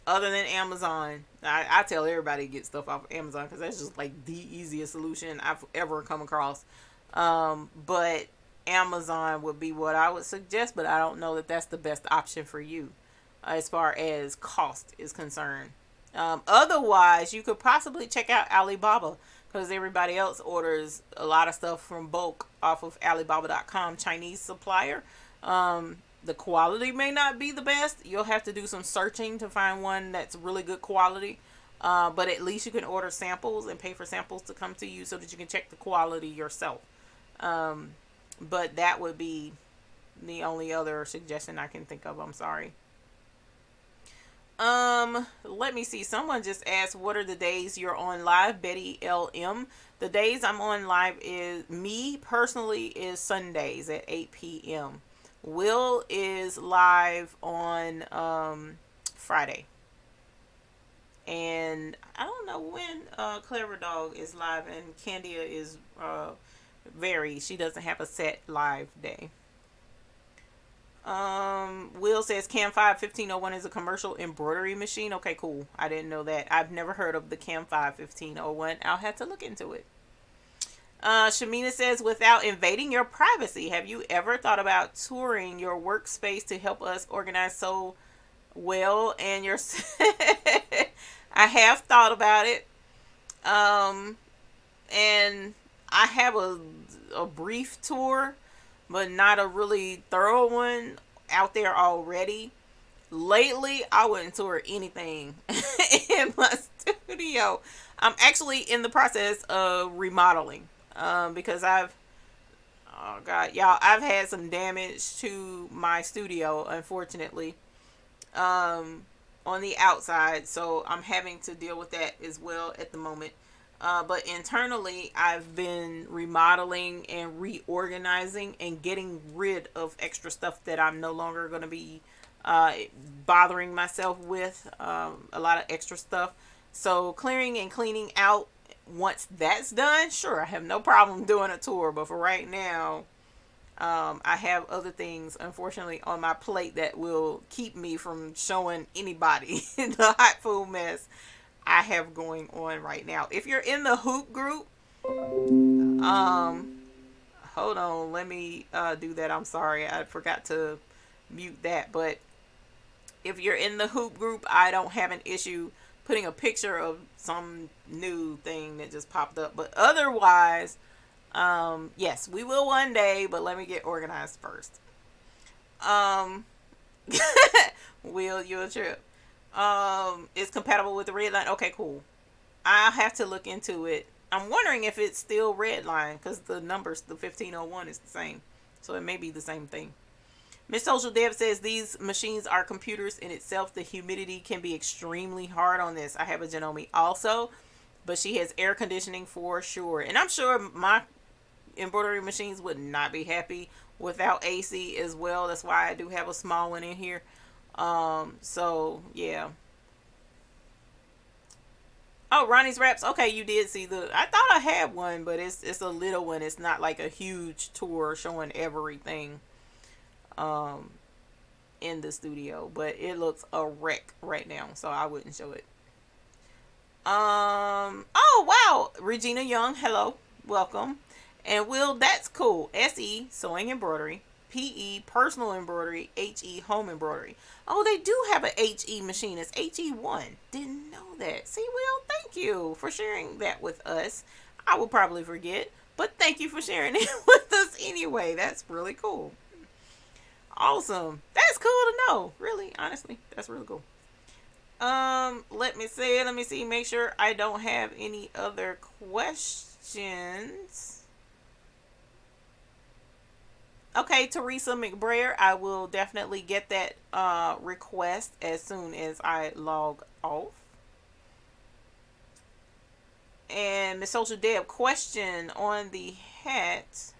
Speaker 1: than Amazon. I tell everybody to get stuff off of Amazon, because that's just like the easiest solution I've ever come across. But Amazon would be what I would suggest, but I don't know that that's the best option for you as far as cost is concerned. Otherwise, you could possibly check out Alibaba, because everybody else orders a lot of stuff from bulk off of Alibaba.com, Chinese supplier. The quality may not be the best. You'll have to do some searching to find one that's really good quality. But at least you can order samples and pay for samples to come to you so that you can check the quality yourself. But that would be the only other suggestion I can think of. I'm sorry. Let me see. Someone just asked, what are the days you're on live? Betty LM. The days I'm on live is, me personally, is Sundays at 8 p.m. Will is live on Friday. And I don't know when Clever Dog is live, and Candia is varies. She doesn't have a set live day. Will says Cam 5 1501 is a commercial embroidery machine. Okay, cool. I didn't know that. I've never heard of the Cam 5 1501. I'll have to look into it. Shamina says, without invading your privacy, have you ever thought about touring your workspace to help us organize so well? And your I have thought about it. And I have a brief tour, but not a really thorough one out there already. Lately, I wouldn't tour anything in my studio. I'm actually in the process of remodeling, because I've had some damage to my studio, unfortunately, on the outside. So I'm having to deal with that as well at the moment. But internally, I've been remodeling and reorganizing and getting rid of extra stuff that I'm no longer going to be bothering myself with. A lot of extra stuff. So clearing and cleaning out, once that's done, sure, I have no problem doing a tour. But for right now, I have other things, unfortunately, on my plate that will keep me from showing anybody the hot food mess I have going on right now. If you're in the hoop group, hold on, let me do that. I'm sorry, I forgot to mute that. But if you're in the hoop group, I don't have an issue putting a picture of some new thing that just popped up. But otherwise, Yes, we will one day, but let me get organized first. Um, Will, you're a trip. It's compatible with the red line. Okay, cool. I'll have to look into it. I'm wondering if it's still red line because the numbers, the 1501 is the same. So it may be the same thing. Miss Social Deb says these machines are computers in itself. The humidity can be extremely hard on this. I have a Janome also, but she has air conditioning for sure. And I'm sure my embroidery machines would not be happy without AC as well. That's why I do have a small one in here. So yeah. Oh, Ronnie's Wraps. Okay, you did see the. I thought I had one, but it's a little one. It's not like a huge tour showing everything in the studio, but it looks a wreck right now, so I wouldn't show it. Oh wow, Regina Young, hello, welcome. And Will, that's cool. SE sewing embroidery, PE personal embroidery, HE home embroidery. Oh, they do have an HE machine. It's HE1. Didn't know that. See, Will, thank you for sharing that with us. I will probably forget, but thank you for sharing it with us anyway. That's really cool. Awesome. That's cool to know. Really, honestly, that's really cool. Let me see. Make sure I don't have any other questions. Okay, Teresa McBrayer, I will definitely get that request as soon as I log off. And Miss Social Deb, question on the hat.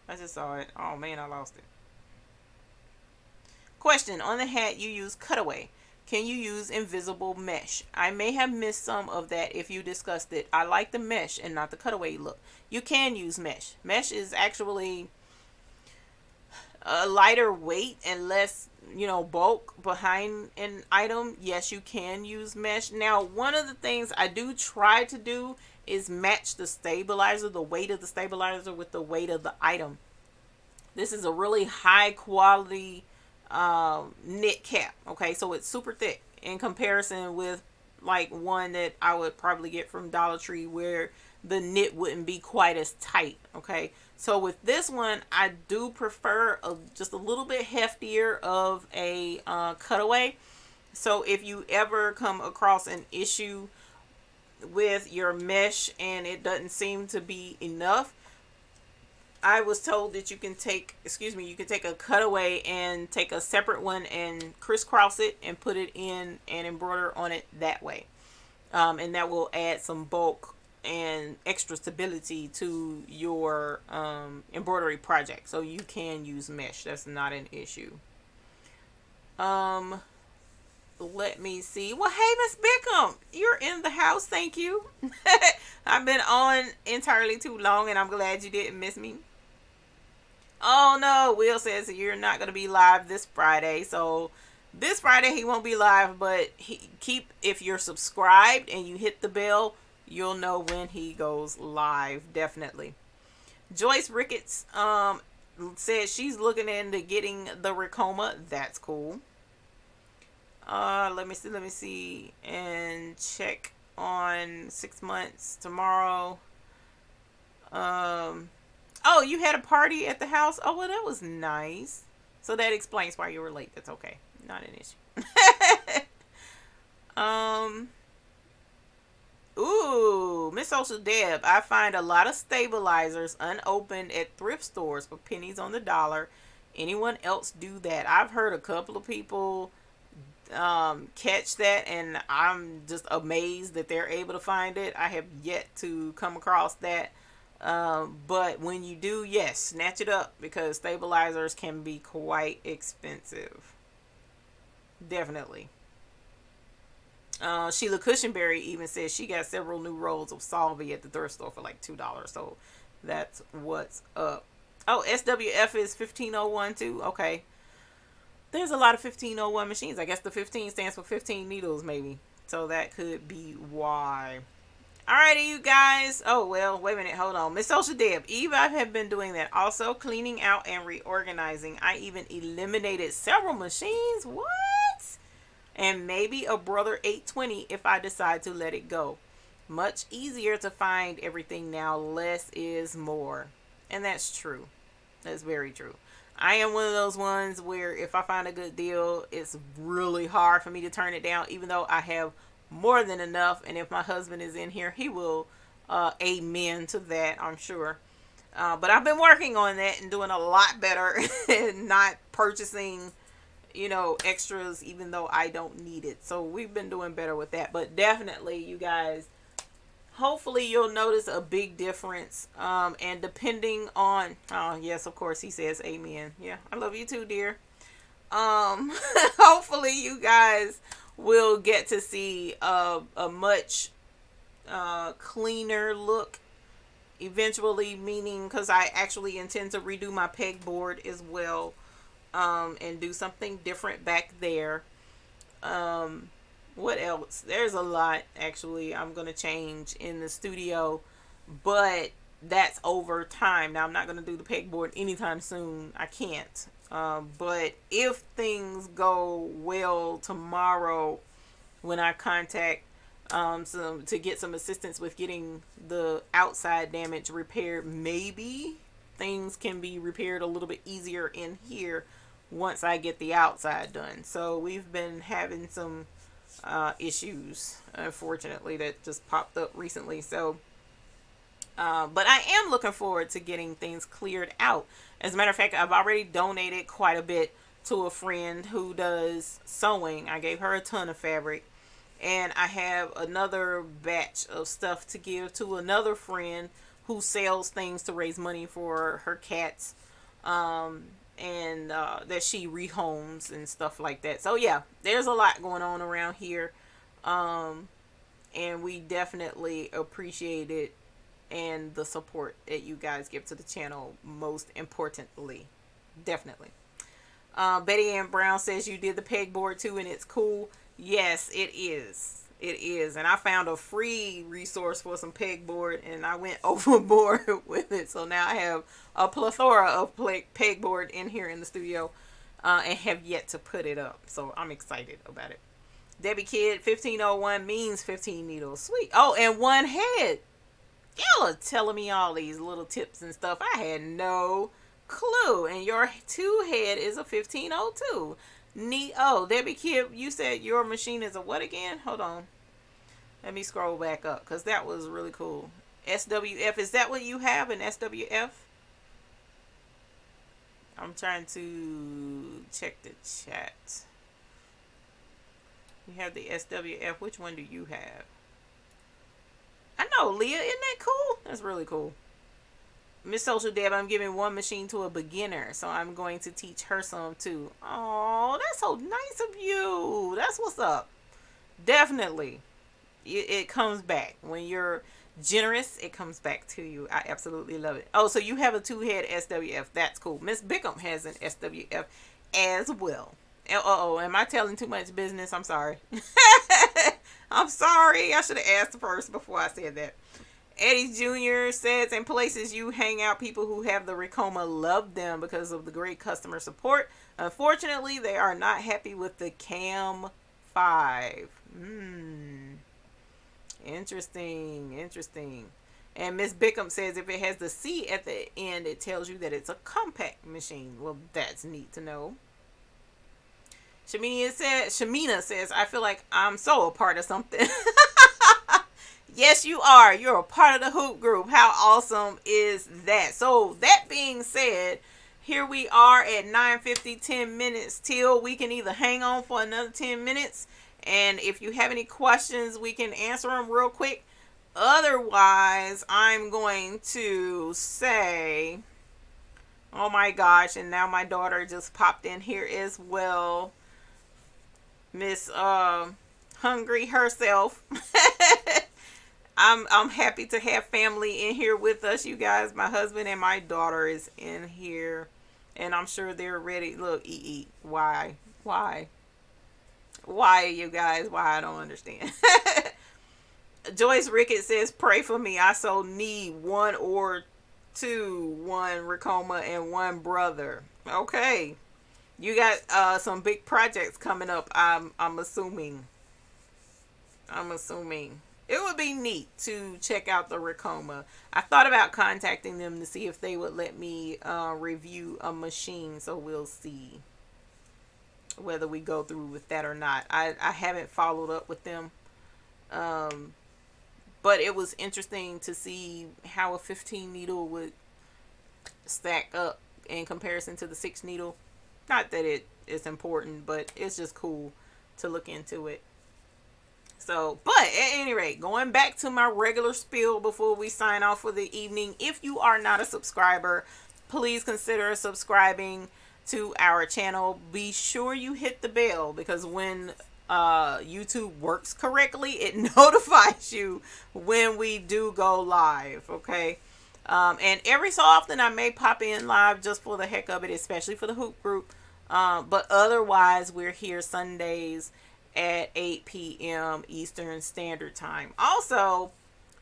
Speaker 1: I just saw it. Oh man, I lost it. Question, on the hat you use cutaway. Can you use invisible mesh? I may have missed some of that if you discussed it. I like the mesh and not the cutaway look. You can use mesh. Mesh is actually a lighter weight and less, bulk behind an item. Yes, you can use mesh. Now, one of the things I do try to do is match the stabilizer, the weight of the stabilizer with the weight of the item. This is a really high quality knit cap. Okay, so it's super thick in comparison with like one that I would probably get from Dollar Tree where the knit wouldn't be quite as tight. Okay, so with this one I do prefer just a little bit heftier of a cutaway. So if you ever come across an issue with your mesh and it doesn't seem to be enough, I was told that you can take, you can take a cutaway and take a separate one and crisscross it and put it in and embroider on it that way. And that will add some bulk and extra stability to your embroidery project. So you can use mesh. That's not an issue. Let me see. Well, hey, Miss Bickham, you're in the house. Thank you. I've been on entirely too long, and I'm glad you didn't miss me. Oh no, Will says you're not going to be live this Friday. So this Friday he won't be live, but if you're subscribed and you hit the bell, you'll know when he goes live. Definitely. Joyce Ricketts says she's looking into getting the Ricoma. That's cool. Let me see and check on 6 months tomorrow. Oh, you had a party at the house? Oh, well, that was nice. So that explains why you were late. That's okay. Not an issue. Ooh, Miss Social Deb, I find a lot of stabilizers unopened at thrift stores for pennies on the dollar. Anyone else do that? I've heard a couple of people catch that, and I'm just amazed that they're able to find it. I have yet to come across that. But when you do, yes, snatch it up because stabilizers can be quite expensive. Definitely. Sheila Cushionberry even says she got several new rolls of Solvay at the thrift store for like $2. So that's what's up. Oh, SWF is 1501 too. Okay. There's a lot of 1501 machines. I guess the 15 stands for 15 needles maybe. So that could be why. Alrighty, you guys. Oh, well, wait a minute. Hold on. Miss Social Deb. Eva, I have been doing that. Also, cleaning out and reorganizing. I even eliminated several machines. What? And maybe a Brother 820 if I decide to let it go. Much easier to find everything now. Less is more. And that's true. That's very true. I am one of those ones where if I find a good deal, it's really hard for me to turn it down, even though I have more than enough. And if my husband is in here, he will amen to that, I'm sure. But I've been working on that and doing a lot better and not purchasing, you know, extras, even though I don't need it. So we've been doing better with that. But definitely, you guys, hopefully you'll notice a big difference. And depending on, oh yes, of course, he says amen. Yeah, I love you too, dear. Hopefully you guys will get to see a much cleaner look eventually, meaning because I actually intend to redo my pegboard as well, and do something different back there. What else? There's a lot actually I'm gonna change in the studio, but that's over time. Now I'm not gonna do the pegboard anytime soon. I can't. But if things go well tomorrow, when I contact to get some assistance with getting the outside damage repaired, maybe things can be repaired a little bit easier in here once I get the outside done. So we've been having some issues, unfortunately, that just popped up recently. So but I am looking forward to getting things cleared out. As a matter of fact, I've already donated quite a bit to a friend who does sewing. I gave her a ton of fabric. And I have another batch of stuff to give to another friend who sells things to raise money for her cats. And that she rehomes and stuff like that. So yeah, there's a lot going on around here. And we definitely appreciate it and the support that you guys give to the channel, most importantly. Definitely. Betty Ann Brown says you did the pegboard too and it's cool. Yes, it is. It is. And I found a free resource for some pegboard and I went overboard with it. So now I have a plethora of pegboard in here in the studio and have yet to put it up. So I'm excited about it. Debbie Kid 1501 means 15 needles. Sweet. Oh, and one head. Y'all are telling me all these little tips and stuff. I had no clue. And your two head is a 1502. Neat. Oh, Debbie Kid, you said your machine is a what again? Hold on. Let me scroll back up because that was really cool. SWF. Is that what you have, an SWF? I'm trying to check the chat. You have the SWF. Which one do you have? I know, Leah. Isn't that cool? That's really cool. Miss Social Deb, I'm giving one machine to a beginner, so I'm going to teach her some too. Oh, that's so nice of you. That's what's up. Definitely. It comes back. When you're generous, it comes back to you. I absolutely love it. Oh, so you have a two-head SWF. That's cool. Miss Bickham has an SWF as well. Uh-oh, am I telling too much business? I'm sorry. I'm sorry. I should have asked first before I said that. Eddie Jr. says, in places you hang out, people who have the Ricoma love them because of the great customer support. Unfortunately, they are not happy with the Cam 5. Interesting. Interesting. And Miss Bickham says, if it has the C at the end, it tells you that it's a compact machine. Well, that's neat to know. Shamina says, I feel like I'm so a part of something. Yes, you are. You're a part of the hoop group. How awesome is that? So that being said, here we are at 9:50, 10 minutes till. We can either hang on for another 10 minutes. And if you have any questions, we can answer them real quick. Otherwise, I'm going to say, oh my gosh. And now my daughter just popped in here as well. Miss Hungry herself. I'm happy to have family in here with us, you guys. My husband and my daughter is in here, and I'm sure they're ready. Look, eat. Why, you guys? Why? I don't understand. Joyce Rickett says, pray for me. I so need one or two, one Ricoma and one brother. Okay, you got some big projects coming up. I'm assuming. it would be neat to check out the Ricoma. I thought about contacting them to see if they would let me review a machine, so we'll see whether we go through with that or not. I haven't followed up with them, but it was interesting to see how a 15 needle would stack up in comparison to the 6 needle. Not that it is important, but it's just cool to look into it. So, but at any rate, going back to my regular spiel before we sign off for the evening, if you are not a subscriber, please consider subscribing to our channel. Be sure you hit the bell, because when YouTube works correctly, it notifies you when we do go live, okay? And every so often I may pop in live just for the heck of it, especially for the hoop group. But otherwise, we're here Sundays at 8 p.m. Eastern Standard Time. Also,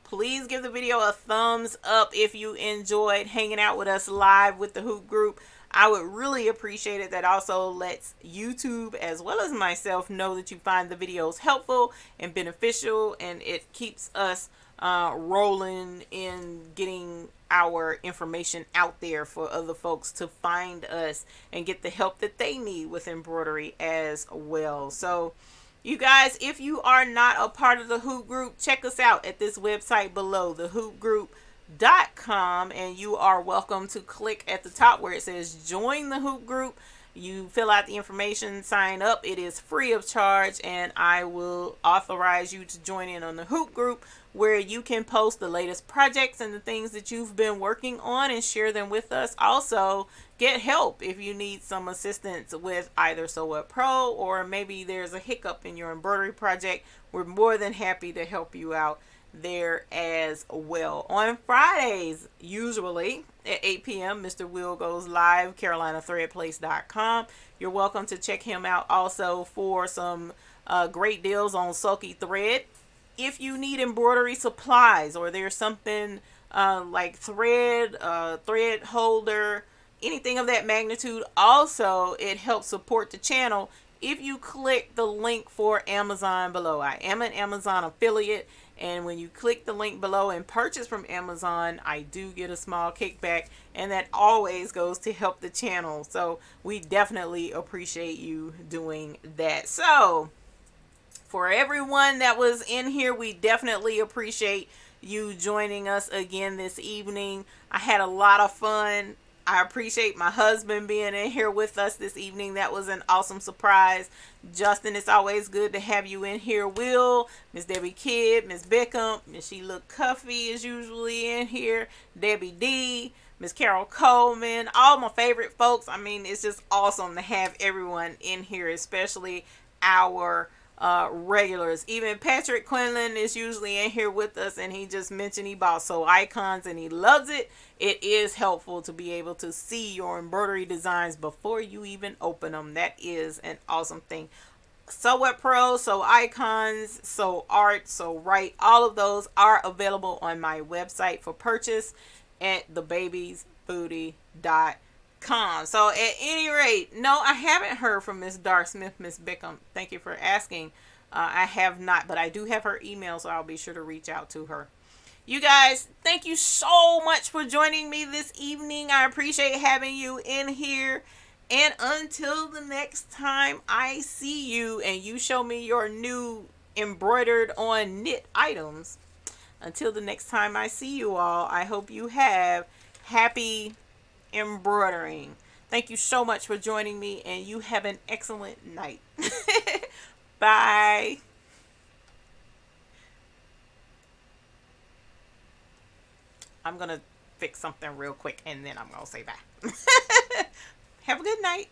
Speaker 1: please give the video a thumbs up if you enjoyed hanging out with us live with the hoop group. I would really appreciate it. That also lets YouTube as well as myself know that you find the videos helpful and beneficial, and it keeps us rolling in getting our information out there for other folks to find us and get the help that they need with embroidery as well. So you guys, if you are not a part of the hoop group, check us out at this website below, thehoopgroup.com, and you are welcome to click at the top where it says join the hoop group. You fill out the information, sign up. It is free of charge, and I will authorize you to join in on the hoop group, where you can post the latest projects and the things that you've been working on and share them with us. Also, get help if you need some assistance with either Sew What Pro, or maybe there's a hiccup in your embroidery project. We're more than happy to help you out there as well. On Fridays, usually at 8 p.m., Mr. Will goes live, CarolinaThreadPlace.com. You're welcome to check him out also for some great deals on sulky thread. If you need embroidery supplies, or there's something like thread, thread holder, anything of that magnitude, also it helps support the channel if you click the link for Amazon below. I am an Amazon affiliate, and when you click the link below and purchase from Amazon, I do get a small kickback, and that always goes to help the channel. So we definitely appreciate you doing that. So for everyone that was in here, we definitely appreciate you joining us again this evening. I had a lot of fun. I appreciate my husband being in here with us this evening. That was an awesome surprise. Justin, it's always good to have you in here. Will, Miss Debbie Kidd, Miss Bickham, Miss She Look Cuffy is usually in here. Debbie D, Miss Carol Coleman, all my favorite folks. I mean, it's just awesome to have everyone in here, especially our regulars. Even Patrick Quinlan is usually in here with us, and he just mentioned he bought Sew Icons and he loves it. It is helpful to be able to see your embroidery designs before you even open them. That is an awesome thing. Sew What Pro, Sew Icons, Sew Art, Sew Right, all of those are available on my website for purchase at thebabiesbooty.com. So at any rate, no, I haven't heard from Miss Dar Smith, Miss Bickham. Thank you for asking. I have not, but I do have her email, so I'll be sure to reach out to her. You guys, thank you so much for joining me this evening. I appreciate having you in here. And until the next time I see you and you show me your new embroidered on knit items, until the next time I see you all, I hope you have happy embroidering. Thank you so much for joining me, and you have an excellent night. Bye. I'm gonna fix something real quick, and then I'm gonna say bye. Have a good night.